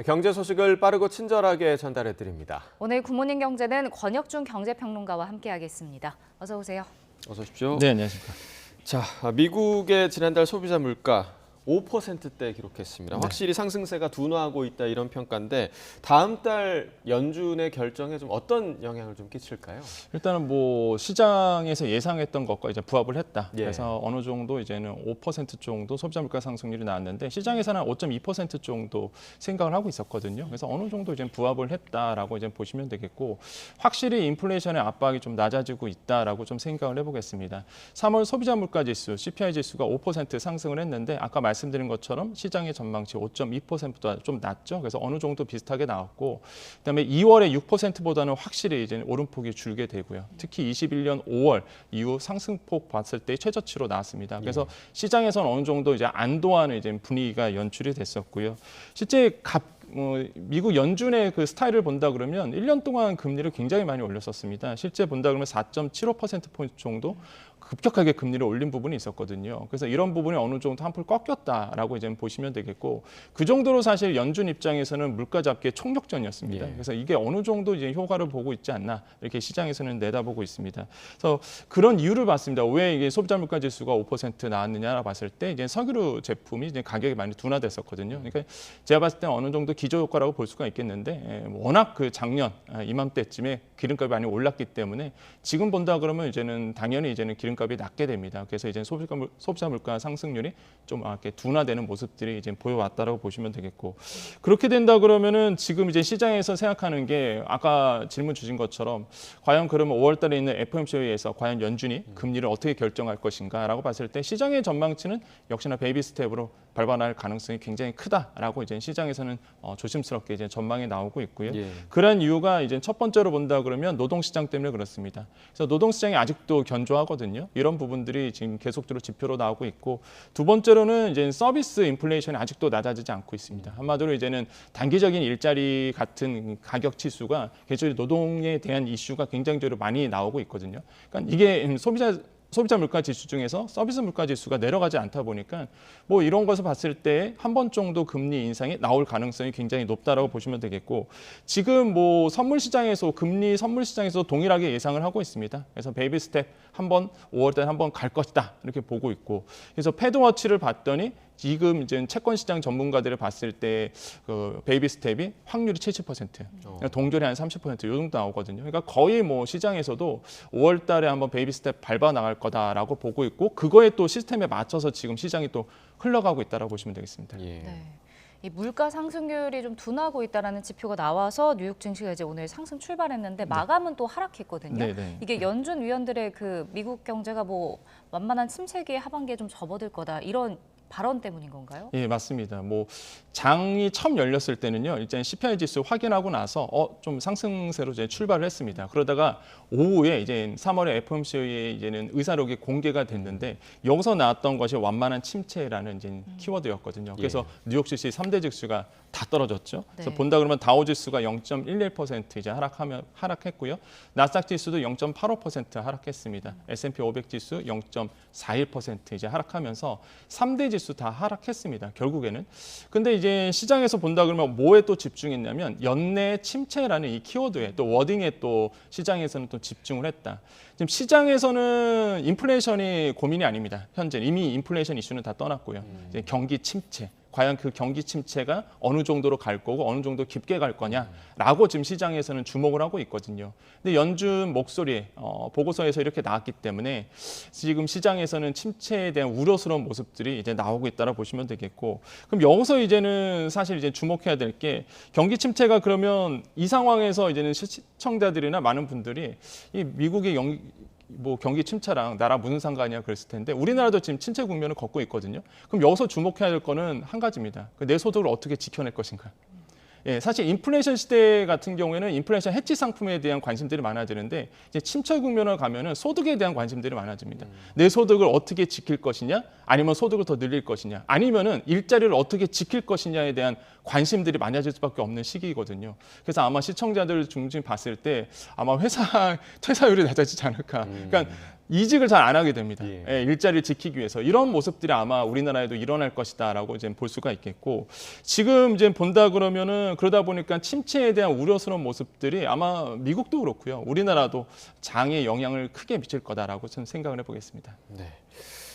경제 소식을 빠르고 친절하게 전달해드립니다. 오늘 굿모닝 경제는 권혁중 경제평론가와 함께하겠습니다. 어서 오세요. 어서 오십시오. 네, 안녕하십니까. 자, 미국의 지난달 소비자 물가 5%대 기록했습니다. 확실히 상승세가 둔화하고 있다 이런 평가인데 다음 달 연준의 결정에 좀 어떤 영향을 좀 끼칠까요? 일단은 뭐 시장에서 예상했던 것과 이제 부합을 했다. 예. 그래서 어느 정도 이제는 5% 정도 소비자 물가 상승률이 나왔는데 시장에서는 5.2% 정도 생각을 하고 있었거든요. 그래서 어느 정도 이제 부합을 했다라고 이제 보시면 되겠고 확실히 인플레이션의 압박이 좀 낮아지고 있다라고 좀 생각을 해보겠습니다. 3월 소비자 물가 지수 CPI 지수가 5% 상승을 했는데 아까 말씀드린 것처럼 시장의 전망치 5.2%보다 좀 낮죠. 그래서 어느 정도 비슷하게 나왔고 그다음에 2월에 6%보다는 확실히 이제 오름폭이 줄게 되고요. 특히 21년 5월 이후 상승폭 봤을 때 최저치로 나왔습니다. 그래서 시장에서는 어느 정도 이제 안도하는 이제 분위기가 연출이 됐었고요. 실제 미국 연준의 그 스타일을 본다 그러면 1년 동안 금리를 굉장히 많이 올렸었습니다. 실제 본다 그러면 4.75%포인트 정도 급격하게 금리를 올린 부분이 있었거든요. 그래서 이런 부분이 어느 정도 한풀 꺾였다라고 이제 보시면 되겠고 그 정도로 사실 연준 입장에서는 물가 잡기의 총력전이었습니다. 그래서 이게 어느 정도 이제 효과를 보고 있지 않나 이렇게 시장에서는 내다보고 있습니다. 그래서 그런 이유를 봤습니다. 왜 이게 소비자 물가 지수가 5% 나왔느냐라 봤을 때 이제 석유류 제품이 이제 가격이 많이 둔화됐었거든요. 그러니까 제가 봤을 때 어느 정도 기저 효과라고 볼 수가 있겠는데 워낙 그 작년 이맘때쯤에 기름값이 많이 올랐기 때문에 지금 본다 그러면 이제는 당연히 이제는 기름값이 낮게 됩니다. 그래서 이제 소비자 물가 상승률이 좀 이렇게 둔화되는 모습들이 이제 보여왔다라고 보시면 되겠고 그렇게 된다 그러면은 지금 이제 시장에서 생각하는 게 아까 질문 주신 것처럼 과연 그러면 5월달에 있는 FOMC에서 과연 연준이 금리를 어떻게 결정할 것인가라고 봤을 때 시장의 전망치는 역시나 베이비 스텝으로 밟아나갈 가능성이 굉장히 크다라고 이제 시장에서는 조심스럽게 이제 전망이 나오고 있고요. 그런 이유가 이제 첫 번째로 본다 그러면 노동시장 때문에 그렇습니다. 그래서 노동시장이 아직도 견조하거든요. 이런 부분들이 지금 계속적으로 지표로 나오고 있고 두 번째로는 이제 서비스 인플레이션이 아직도 낮아지지 않고 있습니다. 한마디로 이제는 단기적인 일자리 같은 가격 지수가 계속 노동에 대한 이슈가 굉장히적으로 많이 나오고 있거든요. 그러니까 이게 소비자 물가 지수 중에서 서비스 물가 지수가 내려가지 않다 보니까 뭐 이런 것을 봤을 때 한 번 정도 금리 인상이 나올 가능성이 굉장히 높다라고 보시면 되겠고 지금 뭐 선물 시장에서 금리 선물 시장에서 동일하게 예상을 하고 있습니다. 그래서 베이비 스텝 한번 5월 달에 한번 갈 것이다 이렇게 보고 있고 그래서 패드워치를 봤더니 지금 이제 채권 시장 전문가들을 봤을 때 그 베이비 스텝이 확률이 70%, 동결이 한 30% 이 정도 나오거든요. 그러니까 거의 뭐 시장에서도 5월 달에 한번 베이비 스텝 밟아 나갈 거다라고 보고 있고 그거에 또 시스템에 맞춰서 지금 시장이 또 흘러가고 있다라고 보시면 되겠습니다. 이 물가 상승률이 좀 둔하고 있다라는 지표가 나와서 뉴욕 증시가 이제 오늘 상승 출발했는데 마감은 또 하락했거든요. 이게 연준 위원들의 그 미국 경제가 뭐 완만한 침체기에 하반기에 좀 접어들 거다 이런 발언 때문인 건가요? 예, 맞습니다. 뭐 장이 처음 열렸을 때는요, 일단 CPI 지수 확인하고 나서 좀 상승세로 이제 출발을 했습니다. 그러다가 오후에 이제 3월에 FOMC의 이제는 의사록이 공개가 됐는데 여기서 나왔던 것이 완만한 침체라는 이제 키워드였거든요. 그래서 뉴욕 주식 3대 지수가 다 떨어졌죠. 그래서 본다 그러면 다우 지수가 0.11% 이제 하락했고요. 나스닥 지수도 0.85% 하락했습니다. S&P 500 지수 0.41% 이제 하락하면서 3대 지수 다 하락했습니다. 결국에는. 근데 이제 시장에서 본다 그러면 뭐에 또 집중했냐면 연내 침체라는 이 키워드에 또 워딩에 또 시장에서는 또 집중을 했다. 지금 시장에서는 인플레이션이 고민이 아닙니다. 현재 이미 인플레이션 이슈는 다 떠났고요. 이제 경기 침체. 과연 그 경기 침체가 어느 정도로 갈 거고 어느 정도 깊게 갈 거냐라고 지금 시장에서는 주목을 하고 있거든요. 근데 연준 목소리 보고서에서 이렇게 나왔기 때문에 지금 시장에서는 침체에 대한 우려스러운 모습들이 이제 나오고 있다라 보시면 되겠고, 그럼 여기서 이제는 사실 이제 주목해야 될 게 경기 침체가 그러면 이 상황에서 이제는 시청자들이나 많은 분들이 이 미국의 경기 침체랑 나랑 무슨 상관이야 그랬을 텐데 우리나라도 지금 침체 국면을 걷고 있거든요. 그럼 여기서 주목해야 될 거는 한 가지입니다. 내 소득을 어떻게 지켜낼 것인가. 예, 사실 인플레이션 시대 같은 경우에는 인플레이션 해치 상품에 대한 관심들이 많아지는데 이제 침체 국면을 가면은 소득에 대한 관심들이 많아집니다. 내 소득을 어떻게 지킬 것이냐, 아니면 소득을 더 늘릴 것이냐, 아니면은 일자리를 어떻게 지킬 것이냐에 대한 관심들이 많아질 수밖에 없는 시기거든요. 그래서 아마 시청자들 중심 봤을 때 아마 회사 퇴사율이 낮아지지 않을까. 그러니까 이직을 잘 안 하게 됩니다. 예, 일자리를 지키기 위해서 이런 모습들이 아마 우리나라에도 일어날 것이다라고 이제 볼 수가 있겠고, 지금 이제 본다 그러면은 그러다 보니까 침체에 대한 우려스러운 모습들이 아마 미국도 그렇고요, 우리나라도 장에 영향을 크게 미칠 거다라고 저는 생각을 해보겠습니다. 네.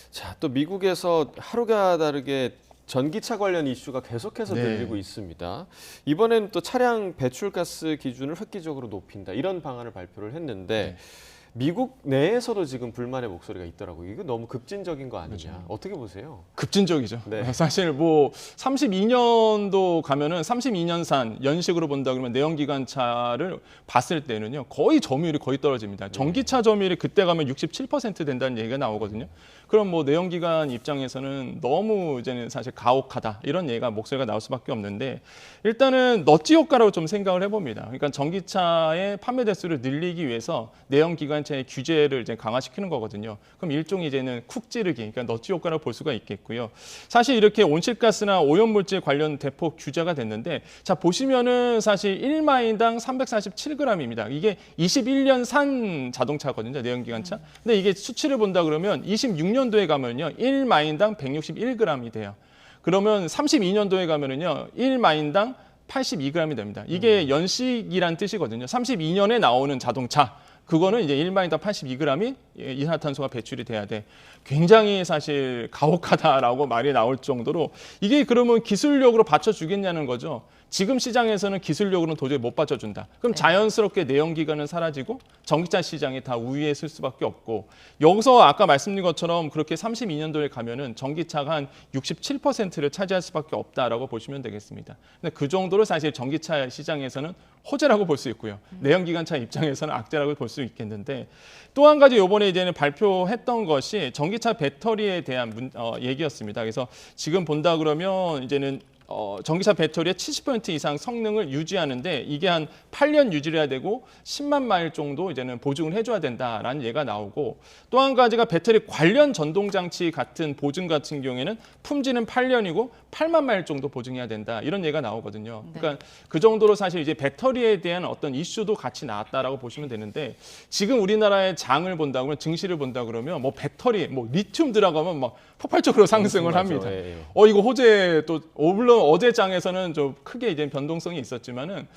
자, 또 미국에서 하루가 다르게 전기차 관련 이슈가 계속해서 들리고 있습니다. 이번엔 또 차량 배출가스 기준을 획기적으로 높인다, 이런 방안을 발표를 했는데 미국 내에서도 지금 불만의 목소리가 있더라고요. 이거 너무 급진적인 거 아니냐. 어떻게 보세요? 급진적이죠. 네. 사실 뭐 32년도 가면은 32년산 연식으로 본다 그러면 내연기관차를 봤을 때는요, 거의 점유율이 거의 떨어집니다. 전기차 점유율이 그때 가면 67% 된다는 얘기가 나오거든요. 그럼 뭐 내연기관 입장에서는 너무 이제는 사실 가혹하다, 이런 얘기가 목소리가 나올 수밖에 없는데, 일단은 넛지 효과라고 좀 생각을 해봅니다. 그러니까 전기차의 판매 대수를 늘리기 위해서 내연기관차의 규제를 이제 강화시키는 거거든요. 그럼 일종의 이제는 쿡 찌르기, 그러니까 넛지 효과라고 볼 수가 있겠고요. 사실 이렇게 온실가스나 오염물질 관련 대폭 규제가 됐는데, 자 보시면은 사실 1마일당 347g입니다. 이게 21년 산 자동차거든요, 내연기관차. 근데 이게 수치를 본다 그러면 26년도에 가면요 1마일당 161g이 돼요. 그러면 32년도에 가면은요 1마일당 82g이 됩니다. 이게 연식이란 뜻이거든요. 32년에 나오는 자동차, 그거는 이제 1마일당 82g이 이산화탄소가 배출이 돼야 돼. 굉장히 사실 가혹하다라고 말이 나올 정도로, 이게 그러면 기술력으로 받쳐주겠냐는 거죠. 지금 시장에서는 기술력으로는 도저히 못 받쳐준다. 그럼 자연스럽게 내연기관은 사라지고 전기차 시장이 다 우위에 설 수밖에 없고, 여기서 아까 말씀드린 것처럼 그렇게 32년도에 가면은 전기차가 한 67%를 차지할 수밖에 없다라고 보시면 되겠습니다. 근데 그 정도로 사실 전기차 시장에서는 호재라고 볼 수 있고요. 내연기관차 입장에서는 악재라고 볼 수 있겠는데, 또 한 가지 이번에 이제는 발표했던 것이 전기차 배터리에 대한 얘기였습니다. 그래서 지금 본다 그러면 이제는 전기차 배터리의 70% 이상 성능을 유지하는데 이게 한 8년 유지를 해야 되고 10만 마일 정도 이제는 보증을 해줘야 된다라는 얘기가 나오고, 또 한 가지가 배터리 관련 전동장치 같은 보증 같은 경우에는 품질은 8년이고 8만 마일 정도 보증해야 된다, 이런 얘기가 나오거든요. 그러니까 그 정도로 사실 이제 배터리에 대한 어떤 이슈도 같이 나왔다라고 보시면 되는데, 지금 우리나라의 장을 본다 그러면, 증시를 본다 그러면 뭐 배터리, 뭐 리튬 들어가면 막 폭발적으로 상승을 합니다. 이거 호재 또 물론 어제 장에서는 좀 크게 이제 변동성이 있었지만은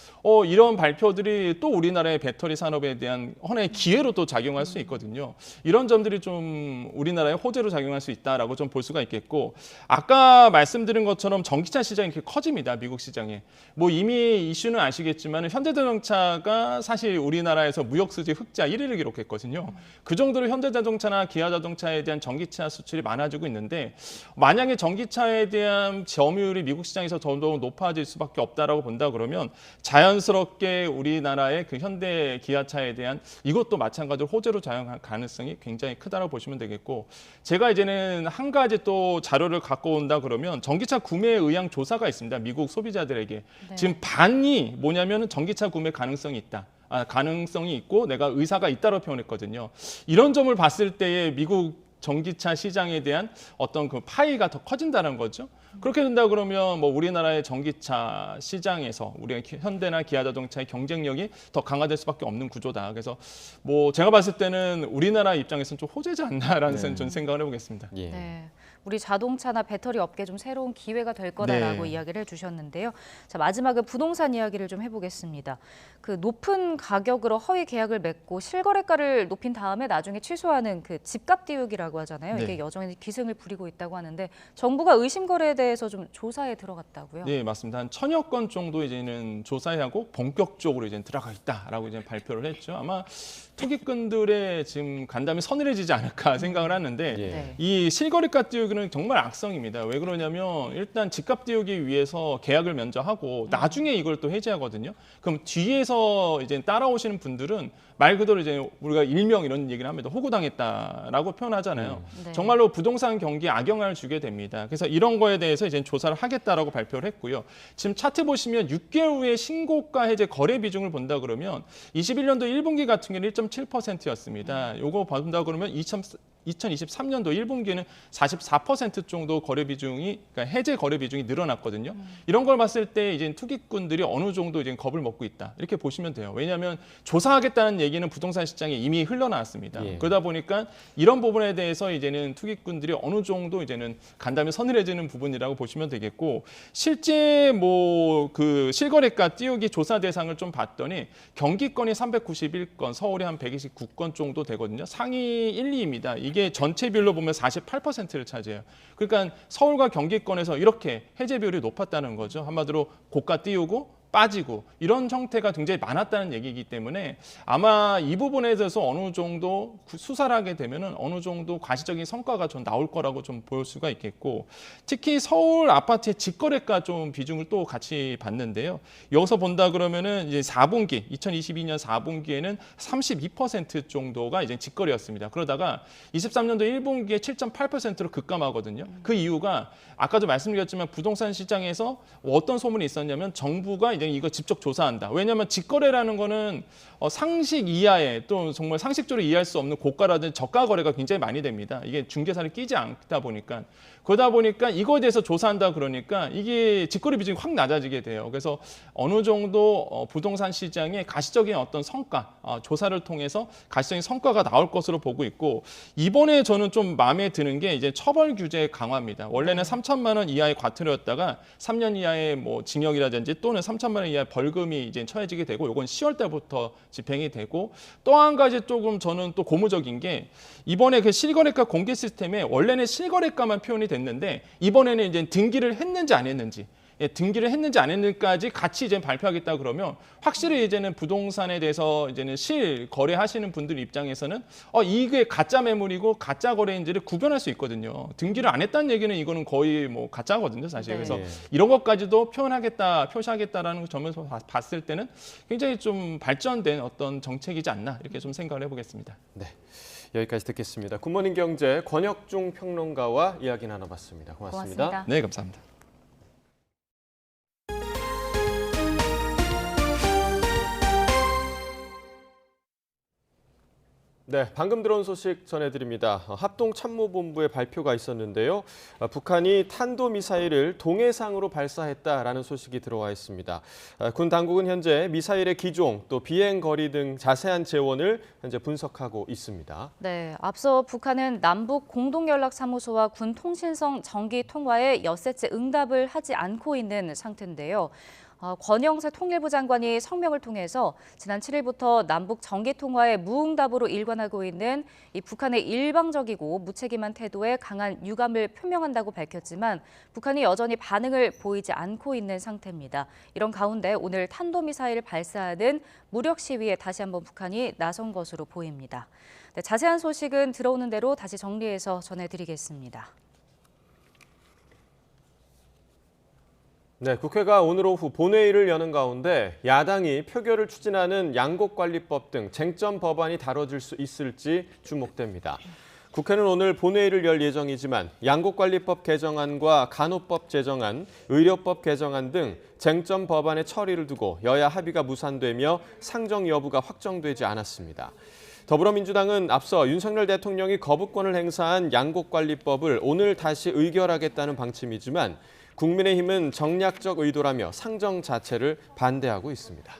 이런 발표들이 또 우리나라의 배터리 산업에 대한 하나의 기회로 또 작용할 수 있거든요. 이런 점들이 좀 우리나라의 호재로 작용할 수 있다라고 좀 볼 수가 있겠고, 아까 말씀드린 것처럼 전기차 시장이 이렇게 커집니다. 미국 시장에. 뭐 이미 이슈는 아시겠지만 현대자동차가 사실 우리나라에서 무역수지 흑자 1위를 기록했거든요. 그 정도로 현대자동차나 기아자동차에 대한 전기차 수출이 많아지고 있는데, 만약에 전기차에 대한 점유율이 미국 시장에서 더더욱 높아질 수밖에 없다라고 본다 그러면 자연스럽게 우리나라의 그 현대 기아차에 대한 이것도 마찬가지로 호재로 작용할 가능성이 굉장히 크다고 보시면 되겠고, 제가 이제는 한 가지 또 자료를 갖고 온다 그러면 전기차 구매 의향 조사가 있습니다. 미국 소비자들에게. 네. 지금 반이 뭐냐면 전기차 구매 가능성이 있다. 가능성이 있고 내가 의사가 있다고 표현했거든요. 이런 점을 봤을 때에 미국 전기차 시장에 대한 어떤 그 파이가 더 커진다는 거죠. 그렇게 된다 그러면 뭐 우리나라의 전기차 시장에서 우리가 현대나 기아자동차의 경쟁력이 더 강화될 수밖에 없는 구조다. 그래서 뭐 제가 봤을 때는 우리나라 입장에서는 좀 호재지 않나라는 전 생각을 해보겠습니다. 예. 네. 우리 자동차나 배터리 업계 좀 새로운 기회가 될 거다라고 네. 이야기를 해주셨는데요. 자, 마지막은 부동산 이야기를 좀 해보겠습니다. 그 높은 가격으로 허위 계약을 맺고 실거래가를 높인 다음에 나중에 취소하는 그 집값 띄우기라고 하잖아요. 네. 이게 여전히 기승을 부리고 있다고 하는데 정부가 의심 거래에 대해서 좀 조사에 들어갔다고요? 네, 맞습니다. 한 1000여 건 정도 이제는 조사하고 본격적으로 이제 들어가 있다라고 이제 발표를 했죠. 아마 투기꾼들의 지금 간담이 서늘해지지 않을까 생각을 하는데 네. 이 실거래가 띄우기는 정말 악성입니다. 왜 그러냐면 일단 집값 띄우기 위해서 계약을 먼저 하고 나중에 이걸 또 해지하거든요. 그럼 뒤에서 이제 따라오시는 분들은 말 그대로 이제 우리가 일명 이런 얘기를 합니다. 호구당했다라고 표현하잖아요. 네. 정말로 부동산 경기에 악영향을 주게 됩니다. 그래서 이런 거에 대해서 이제 조사를 하겠다라고 발표를 했고요. 지금 차트 보시면 6개월 후에 신고가 해제 거래 비중을 본다 그러면 21년도 1분기 같은 경우는 1.7%였습니다. 요거 본다 그러면 2023년도 1분기에는 44% 정도 거래 비중이, 그러니까 해제 거래 비중이 늘어났거든요. 이런 걸 봤을 때 이제 투기꾼들이 어느 정도 이제 겁을 먹고 있다. 이렇게 보시면 돼요. 왜냐하면 조사하겠다는 얘기는 부동산 시장에 이미 흘러나왔습니다. 예. 그러다 보니까 이런 부분에 대해서 이제는 투기꾼들이 어느 정도 이제는 간담이 서늘해지는 부분이라고 보시면 되겠고, 실제 뭐 그 실거래가 띄우기 조사 대상을 좀 봤더니 경기권이 391건, 서울이 한 129건 정도 되거든요. 상위 1, 2입니다. 이게 전체 비율로 보면 48%를 차지해요. 그러니까 서울과 경기권에서 이렇게 해제 비율이 높았다는 거죠. 한마디로 고가 띄우고 빠지고 이런 형태가 굉장히 많았다는 얘기이기 때문에 아마 이 부분에 대해서 어느 정도 수사를 하게 되면은 어느 정도 과시적인 성과가 좀 나올 거라고 좀 보일 수가 있겠고, 특히 서울 아파트의 직거래가 좀 비중을 또 같이 봤는데요. 여기서 본다 그러면은 이제 4분기 2022년 4분기에는 32% 정도가 이제 직거래였습니다. 그러다가 23년도 1분기에 7.8%로 급감하거든요. 그 이유가 아까도 말씀드렸지만 부동산 시장에서 어떤 소문이 있었냐면 정부가 이제 이거 직접 조사한다. 왜냐하면 직거래라는 거는 상식 이하의 또 정말 상식적으로 이해할 수 없는 고가라든지 저가 거래가 굉장히 많이 됩니다. 이게 중개사를 끼지 않다 보니까. 그러다 보니까 이거에 대해서 조사한다 그러니까 이게 직거래 비중이 확 낮아지게 돼요. 그래서 어느 정도 부동산 시장의 가시적인 어떤 성과, 조사를 통해서 가시적인 성과가 나올 것으로 보고 있고, 이번에 저는 좀 마음에 드는 게 이제 처벌 규제 강화입니다. 원래는 3천만 원 이하의 과태료였다가 3년 이하의 뭐 징역이라든지 또는 3천만 원 이하의 벌금이 이제 처해지게 되고, 이건 10월 달부터 집행이 되고, 또 한 가지 조금 저는 또 고무적인 게 이번에 그 실거래가 공개 시스템에 원래는 실거래가만 표현이 됐는데 이번에는 이제 등기를 했는지 안 했는지, 등기를 했는지 안 했는지까지 같이 이제 발표하겠다 그러면 확실히 이제는 부동산에 대해서 이제는 실거래하시는 분들 입장에서는 이게 가짜 매물이고 가짜 거래인지를 구별할 수 있거든요. 등기를 안 했다는 얘기는 이거는 거의 뭐 가짜거든요, 사실. 네. 그래서 이런 것까지도 표시하겠다라는 점에서 봤을 때는 굉장히 좀 발전된 어떤 정책이지 않나 이렇게 좀 생각을 해보겠습니다. 네, 여기까지 듣겠습니다. 굿모닝 경제 권혁중 평론가와 이야기 나눠봤습니다. 고맙습니다. 네, 감사합니다. 네, 방금 들어온 소식 전해드립니다. 합동참모본부의 발표가 있었는데요. 북한이 탄도미사일을 동해상으로 발사했다라는 소식이 들어와 있습니다. 군 당국은 현재 미사일의 기종, 또 비행 거리 등 자세한 재원을 현재 분석하고 있습니다. 네, 앞서 북한은 남북 공동연락사무소와 군 통신성 정기 통화에 엿새째 응답을 하지 않고 있는 상태인데요. 권영세 통일부 장관이 성명을 통해서 지난 7일부터 남북 정기 통화에 무응답으로 일관하고 있는 이 북한의 일방적이고 무책임한 태도에 강한 유감을 표명한다고 밝혔지만 북한이 여전히 반응을 보이지 않고 있는 상태입니다. 이런 가운데 오늘 탄도미사일을 발사하는 무력 시위에 다시 한번 북한이 나선 것으로 보입니다. 네, 자세한 소식은 들어오는 대로 다시 정리해서 전해드리겠습니다. 네, 국회가 오늘 오후 본회의를 여는 가운데 야당이 표결을 추진하는 양곡관리법 등 쟁점 법안이 다뤄질 수 있을지 주목됩니다. 국회는 오늘 본회의를 열 예정이지만 양곡관리법 개정안과 간호법 제정안, 의료법 개정안 등 쟁점 법안의 처리를 두고 여야 합의가 무산되며 상정 여부가 확정되지 않았습니다. 더불어민주당은 앞서 윤석열 대통령이 거부권을 행사한 양곡관리법을 오늘 다시 의결하겠다는 방침이지만 국민의힘은 정략적 의도라며 상정 자체를 반대하고 있습니다.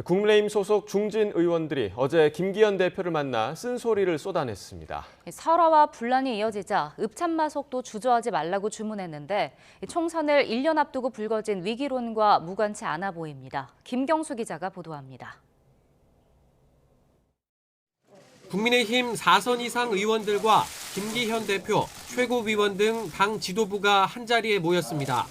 국민의힘 소속 중진 의원들이 어제 김기현 대표를 만나 쓴소리를 쏟아냈습니다. 설화와 분란이 이어지자 읍참마속도 주저하지 말라고 주문했는데 총선을 1년 앞두고 불거진 위기론과 무관치 않아 보입니다. 김경수 기자가 보도합니다. 국민의힘 4선 이상 의원들과 김기현 대표, 최고위원 등 당 지도부가 한자리에 모였습니다.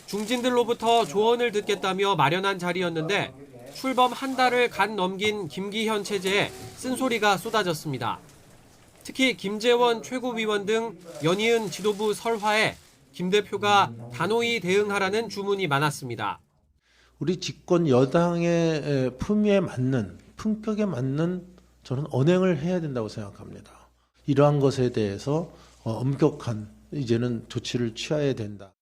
중진들로부터 조언을 듣겠다며 마련한 자리였는데 출범 한 달을 간 넘긴 김기현 체제에 쓴소리가 쏟아졌습니다. 특히 김재원 최고위원 등 연이은 지도부 설화에 김 대표가 단호히 대응하라는 주문이 많았습니다. 우리 집권 여당의 품위에 맞는, 품격에 맞는 저는 언행을 해야 된다고 생각합니다. 이러한 것에 대해서 엄격한 이제는 조치를 취해야 된다.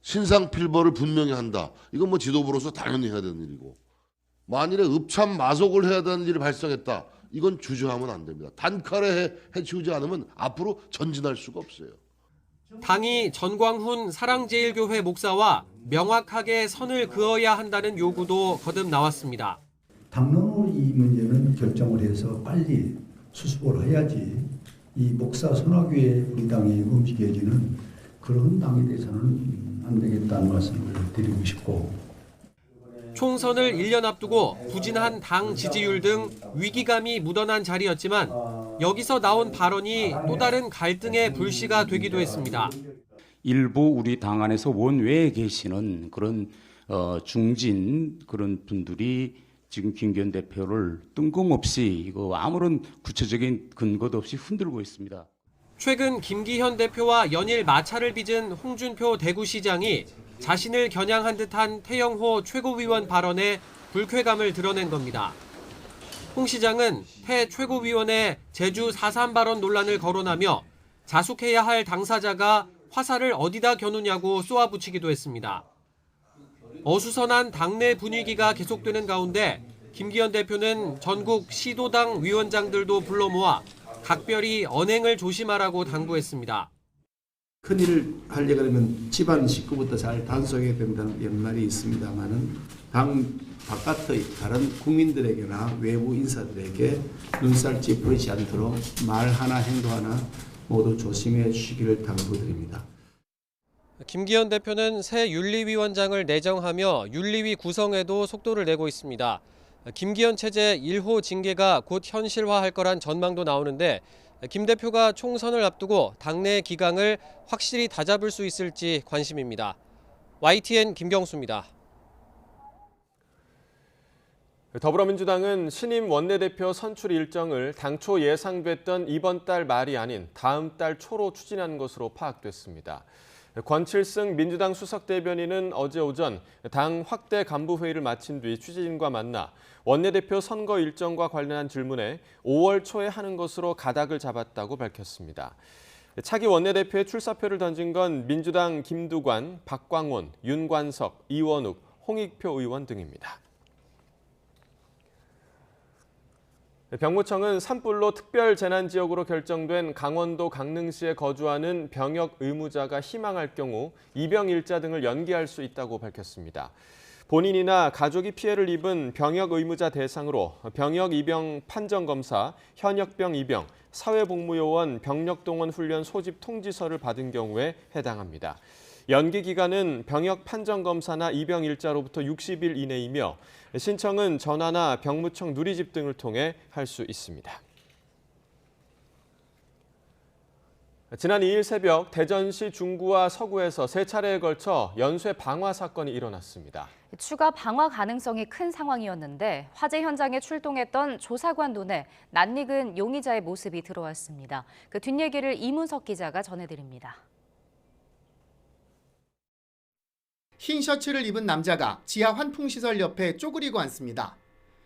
신상필벌을 분명히 한다. 이건 뭐 지도부로서 당연히 해야 되는 일이고. 만일에 읍참 마속을 해야 되는 일이 발생했다. 이건 주저하면 안 됩니다. 단칼에 해치우지 않으면 앞으로 전진할 수가 없어요. 당이 전광훈 사랑제일교회 목사와 명확하게 선을 그어야 한다는 요구도 거듭 나왔습니다. 당론으로 이 문제는 결정을 해서 빨리 수습을 해야지 이 목사 선화교회 우리 당이 움직여지는 그런 당에 대해서는 안 되겠다는 말씀을 드리고 싶고. 총선을 1년 앞두고 부진한 당 지지율 등 위기감이 묻어난 자리였지만 여기서 나온 발언이 또 다른 갈등의 불씨가 되기도 했습니다. 일부 우리 당 안에서 원외에 계시는 그런 중진 그런 분들이 지금 김기현 대표를 뜬금없이 이거 아무런 구체적인 근거도 없이 흔들고 있습니다. 최근 김기현 대표와 연일 마찰을 빚은 홍준표 대구시장이 자신을 겨냥한 듯한 태영호 최고위원 발언에 불쾌감을 드러낸 겁니다. 홍 시장은 태 최고위원의 제주 4.3 발언 논란을 거론하며 자숙해야 할 당사자가 화살을 어디다 겨누냐고 쏘아붙이기도 했습니다. 어수선한 당내 분위기가 계속되는 가운데 김기현 대표는 전국 시도당 위원장들도 불러 모아 각별히 언행을 조심하라고 당부했습니다. 큰일을 하려고 하면 집안 식구부터 잘 단속해야 된다는 연말이 있습니다만은 당 바깥의 다른 국민들에게나 외부 인사들에게 눈살 찌푸리지 않도록 말 하나 행동 하나 모두 조심해 주시기를 당부드립니다. 김기현 대표는 새 윤리위원장을 내정하며 윤리위 구성에도 속도를 내고 있습니다. 김기현 체제 1호 징계가 곧 현실화할 거란 전망도 나오는데 김 대표가 총선을 앞두고 당내 기강을 확실히 다잡을 수 있을지 관심입니다. YTN 김경수입니다. 더불어민주당은 신임 원내대표 선출 일정을 당초 예상됐던 이번 달 말이 아닌 다음 달 초로 추진한 것으로 파악됐습니다. 권칠승 민주당 수석대변인은 어제 오전 당 확대 간부회의를 마친 뒤 취재진과 만나 원내대표 선거 일정과 관련한 질문에 5월 초에 하는 것으로 가닥을 잡았다고 밝혔습니다. 차기 원내대표의 출사표를 던진 건 민주당 김두관, 박광온, 윤관석, 이원욱, 홍익표 의원 등입니다. 병무청은 산불로 특별재난지역으로 결정된 강원도 강릉시에 거주하는 병역 의무자가 희망할 경우 입영일자 등을 연기할 수 있다고 밝혔습니다. 본인이나 가족이 피해를 입은 병역 의무자 대상으로 병역 입영 판정검사, 현역병 입영, 사회복무요원 병력동원 훈련 소집 통지서를 받은 경우에 해당합니다. 연기 기간은 병역 판정검사나 입영일자로부터 60일 이내이며 신청은 전화나 병무청 누리집 등을 통해 할 수 있습니다. 지난 2일 새벽 대전시 중구와 서구에서 3차례에 걸쳐 연쇄 방화 사건이 일어났습니다. 추가 방화 가능성이 큰 상황이었는데 화재 현장에 출동했던 조사관 눈에 낯익은 용의자의 모습이 들어왔습니다. 그 뒷얘기를 이문석 기자가 전해드립니다. 흰 셔츠를 입은 남자가 지하 환풍시설 옆에 쪼그리고 앉습니다.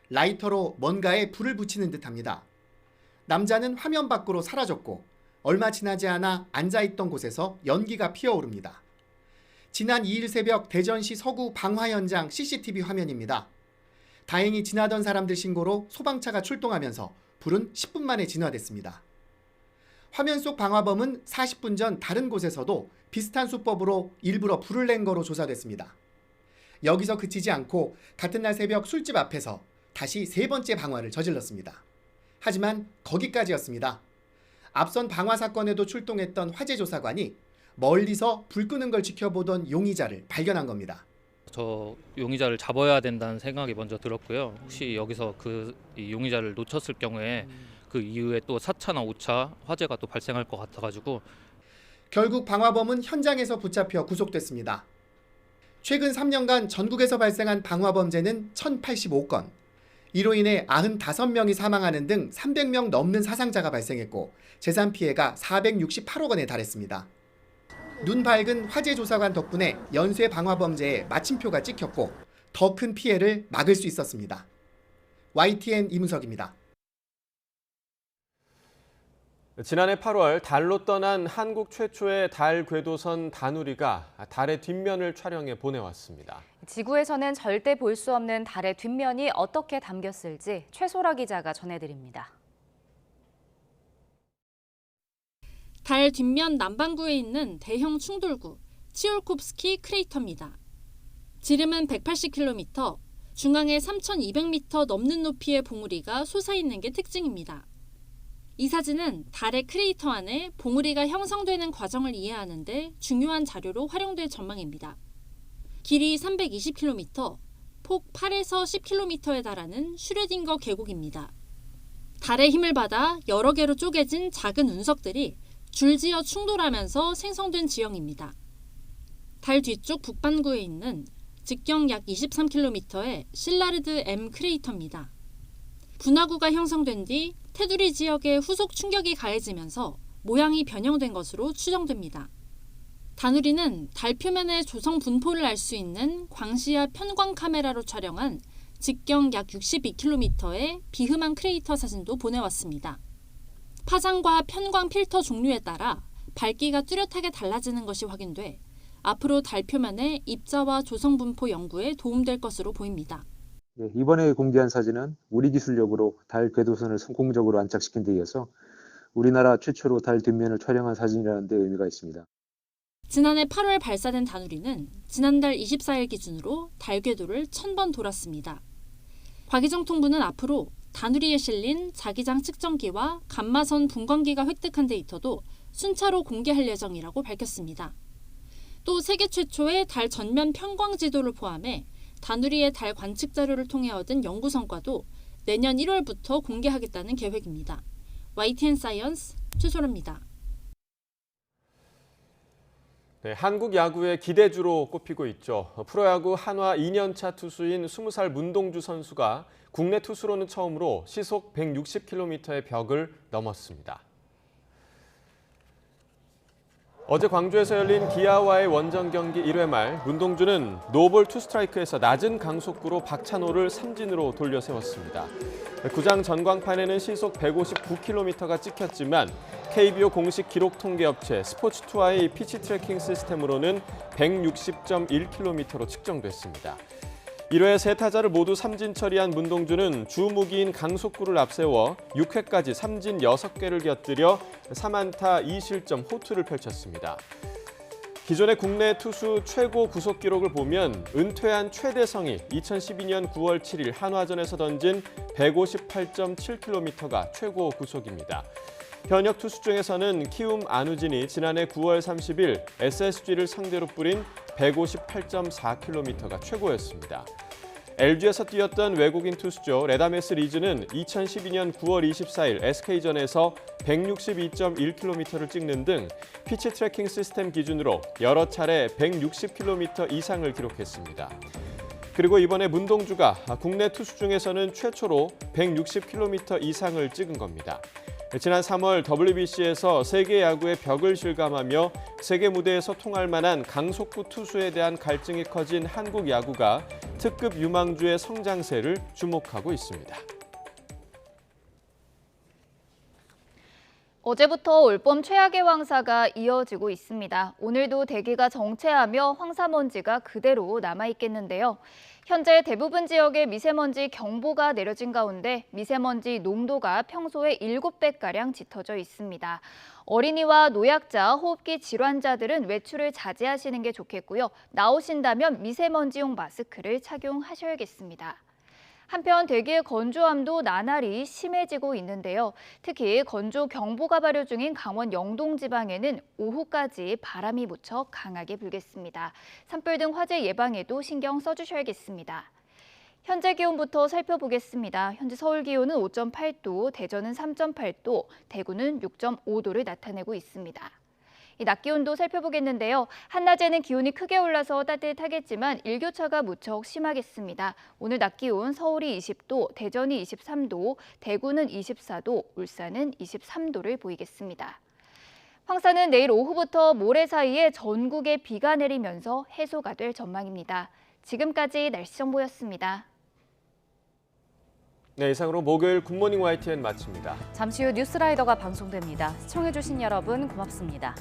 라이터로 뭔가에 불을 붙이는 듯합니다. 남자는 화면 밖으로 사라졌고 얼마 지나지 않아 앉아있던 곳에서 연기가 피어오릅니다. 지난 2일 새벽 대전시 서구 방화 현장 CCTV 화면입니다. 다행히 지나던 사람들 신고로 소방차가 출동하면서 불은 10분 만에 진화됐습니다. 화면 속 방화범은 40분 전 다른 곳에서도 비슷한 수법으로 일부러 불을 낸 거로 조사됐습니다. 여기서 그치지 않고 같은 날 새벽 술집 앞에서 다시 세 번째 방화를 저질렀습니다. 하지만 거기까지였습니다. 앞선 방화 사건에도 출동했던 화재조사관이 멀리서 불 끄는 걸 지켜보던 용의자를 발견한 겁니다. 저 용의자를 잡아야 된다는 생각이 먼저 들었고요. 혹시 여기서 이 용의자를 놓쳤을 경우에 그 이후에 또 4차나 5차 화재가 또 발생할 것 같아가지고 결국 방화범은 현장에서 붙잡혀 구속됐습니다. 최근 3년간 전국에서 발생한 방화 범죄는 1,085건. 이로 인해 95명이 사망하는 등 300명 넘는 사상자가 발생했고 재산 피해가 468억 원에 달했습니다. 눈 밝은 화재조사관 덕분에 연쇄 방화 범죄에 마침표가 찍혔고 더 큰 피해를 막을 수 있었습니다. YTN 이문석입니다. 지난해 8월 달로 떠난 한국 최초의 달 궤도선 다누리가 달의 뒷면을 촬영해 보내왔습니다. 지구에서는 절대 볼 수 없는 달의 뒷면이 어떻게 담겼을지 최소라 기자가 전해드립니다. 달 뒷면 남반구에 있는 대형 충돌구 치올콥스키 크레이터입니다. 지름은 180km, 중앙에 3,200m 넘는 높이의 봉우리가 솟아있는 게 특징입니다. 이 사진은 달의 크레이터 안에 봉우리가 형성되는 과정을 이해하는 데 중요한 자료로 활용될 전망입니다. 길이 320km, 폭 8에서 10km에 달하는 슈레딩거 계곡입니다. 달의 힘을 받아 여러 개로 쪼개진 작은 운석들이 줄지어 충돌하면서 생성된 지형입니다. 달 뒤쪽 북반구에 있는 직경 약 23km의 실라르드 M 크레이터입니다. 분화구가 형성된 뒤 테두리 지역에 후속 충격이 가해지면서 모양이 변형된 것으로 추정됩니다. 다누리는 달 표면의 조성 분포를 알 수 있는 광시야 편광 카메라로 촬영한 직경 약 62km의 비흠한 크레이터 사진도 보내왔습니다. 파장과 편광 필터 종류에 따라 밝기가 뚜렷하게 달라지는 것이 확인돼 앞으로 달 표면의 입자와 조성 분포 연구에 도움될 것으로 보입니다. 이번에 공개한 사진은 우리 기술력으로 달 궤도선을 성공적으로 안착시킨 데 이어서 우리나라 최초로 달 뒷면을 촬영한 사진이라는 데 의미가 있습니다. 지난해 8월 발사된 다누리는 지난달 24일 기준으로 달 궤도를 1000번 돌았습니다. 과기정통부는 앞으로 다누리에 실린 자기장 측정기와 감마선 분광기가 획득한 데이터도 순차로 공개할 예정이라고 밝혔습니다. 또 세계 최초의 달 전면 편광 지도를 포함해 다누리의 달 관측 자료를 통해 얻은 연구 성과도 내년 1월부터 공개하겠다는 계획입니다. YTN 사이언스 최소라입니다. 네, 한국 야구의 기대주로 꼽히고 있죠. 프로야구 한화 2년차 투수인 20살 문동주 선수가 국내 투수로는 처음으로 시속 160km의 벽을 넘었습니다. 어제 광주에서 열린 기아와의 원정 경기 1회 말 문동주는 노볼 투스트라이크에서 낮은 강속구로 박찬호를 삼진으로 돌려 세웠습니다. 구장 전광판에는 시속 159km가 찍혔지만 KBO 공식 기록 통계 업체 스포츠2와의 피치 트래킹 시스템으로는 160.1km로 측정됐습니다. 1회 세 타자를 모두 삼진 처리한 문동주는 주 무기인 강속구를 앞세워 6회까지 삼진 6개를 곁들여 3안타 2실점 호투를 펼쳤습니다. 기존의 국내 투수 최고 구속 기록을 보면 은퇴한 최대성이 2012년 9월 7일 한화전에서 던진 158.7km가 최고 구속입니다. 현역 투수 중에서는 키움 안우진이 지난해 9월 30일 SSG를 상대로 뿌린 158.4km가 최고였습니다. LG에서 뛰었던 외국인 투수죠. 레다메스 리즈는 2012년 9월 24일 SK전에서 162.1km를 찍는 등 피치 트래킹 시스템 기준으로 여러 차례 160km 이상을 기록했습니다. 그리고 이번에 문동주가 국내 투수 중에서는 최초로 160km 이상을 찍은 겁니다. 지난 3월 WBC에서 세계 야구의 벽을 실감하며 세계 무대에서 통할 만한 강속구 투수에 대한 갈증이 커진 한국 야구가 특급 유망주의 성장세를 주목하고 있습니다. 어제부터 올봄 최악의 황사가 이어지고 있습니다. 오늘도 대기가 정체하며 황사먼지가 그대로 남아있겠는데요. 현재 대부분 지역에 미세먼지 경보가 내려진 가운데 미세먼지 농도가 평소의 7배가량 짙어져 있습니다. 어린이와 노약자, 호흡기 질환자들은 외출을 자제하시는 게 좋겠고요. 나오신다면 미세먼지용 마스크를 착용하셔야겠습니다. 한편 대기의 건조함도 나날이 심해지고 있는데요. 특히 건조경보가 발효 중인 강원 영동 지방에는 오후까지 바람이 무척 강하게 불겠습니다. 산불 등 화재 예방에도 신경 써주셔야겠습니다. 현재 기온부터 살펴보겠습니다. 현재 서울 기온은 5.8도, 대전은 3.8도, 대구는 6.5도를 나타내고 있습니다. 낮 기온도 살펴보겠는데요. 한낮에는 기온이 크게 올라서 따뜻하겠지만 일교차가 무척 심하겠습니다. 오늘 낮 기온 서울이 20도, 대전이 23도, 대구는 24도, 울산은 23도를 보이겠습니다. 황사는 내일 오후부터 모레 사이에 전국에 비가 내리면서 해소가 될 전망입니다. 지금까지 날씨 정보였습니다. 네, 이상으로 목요일 굿모닝 YTN 마칩니다. 잠시 후 뉴스라이더가 방송됩니다. 시청해주신 여러분 고맙습니다.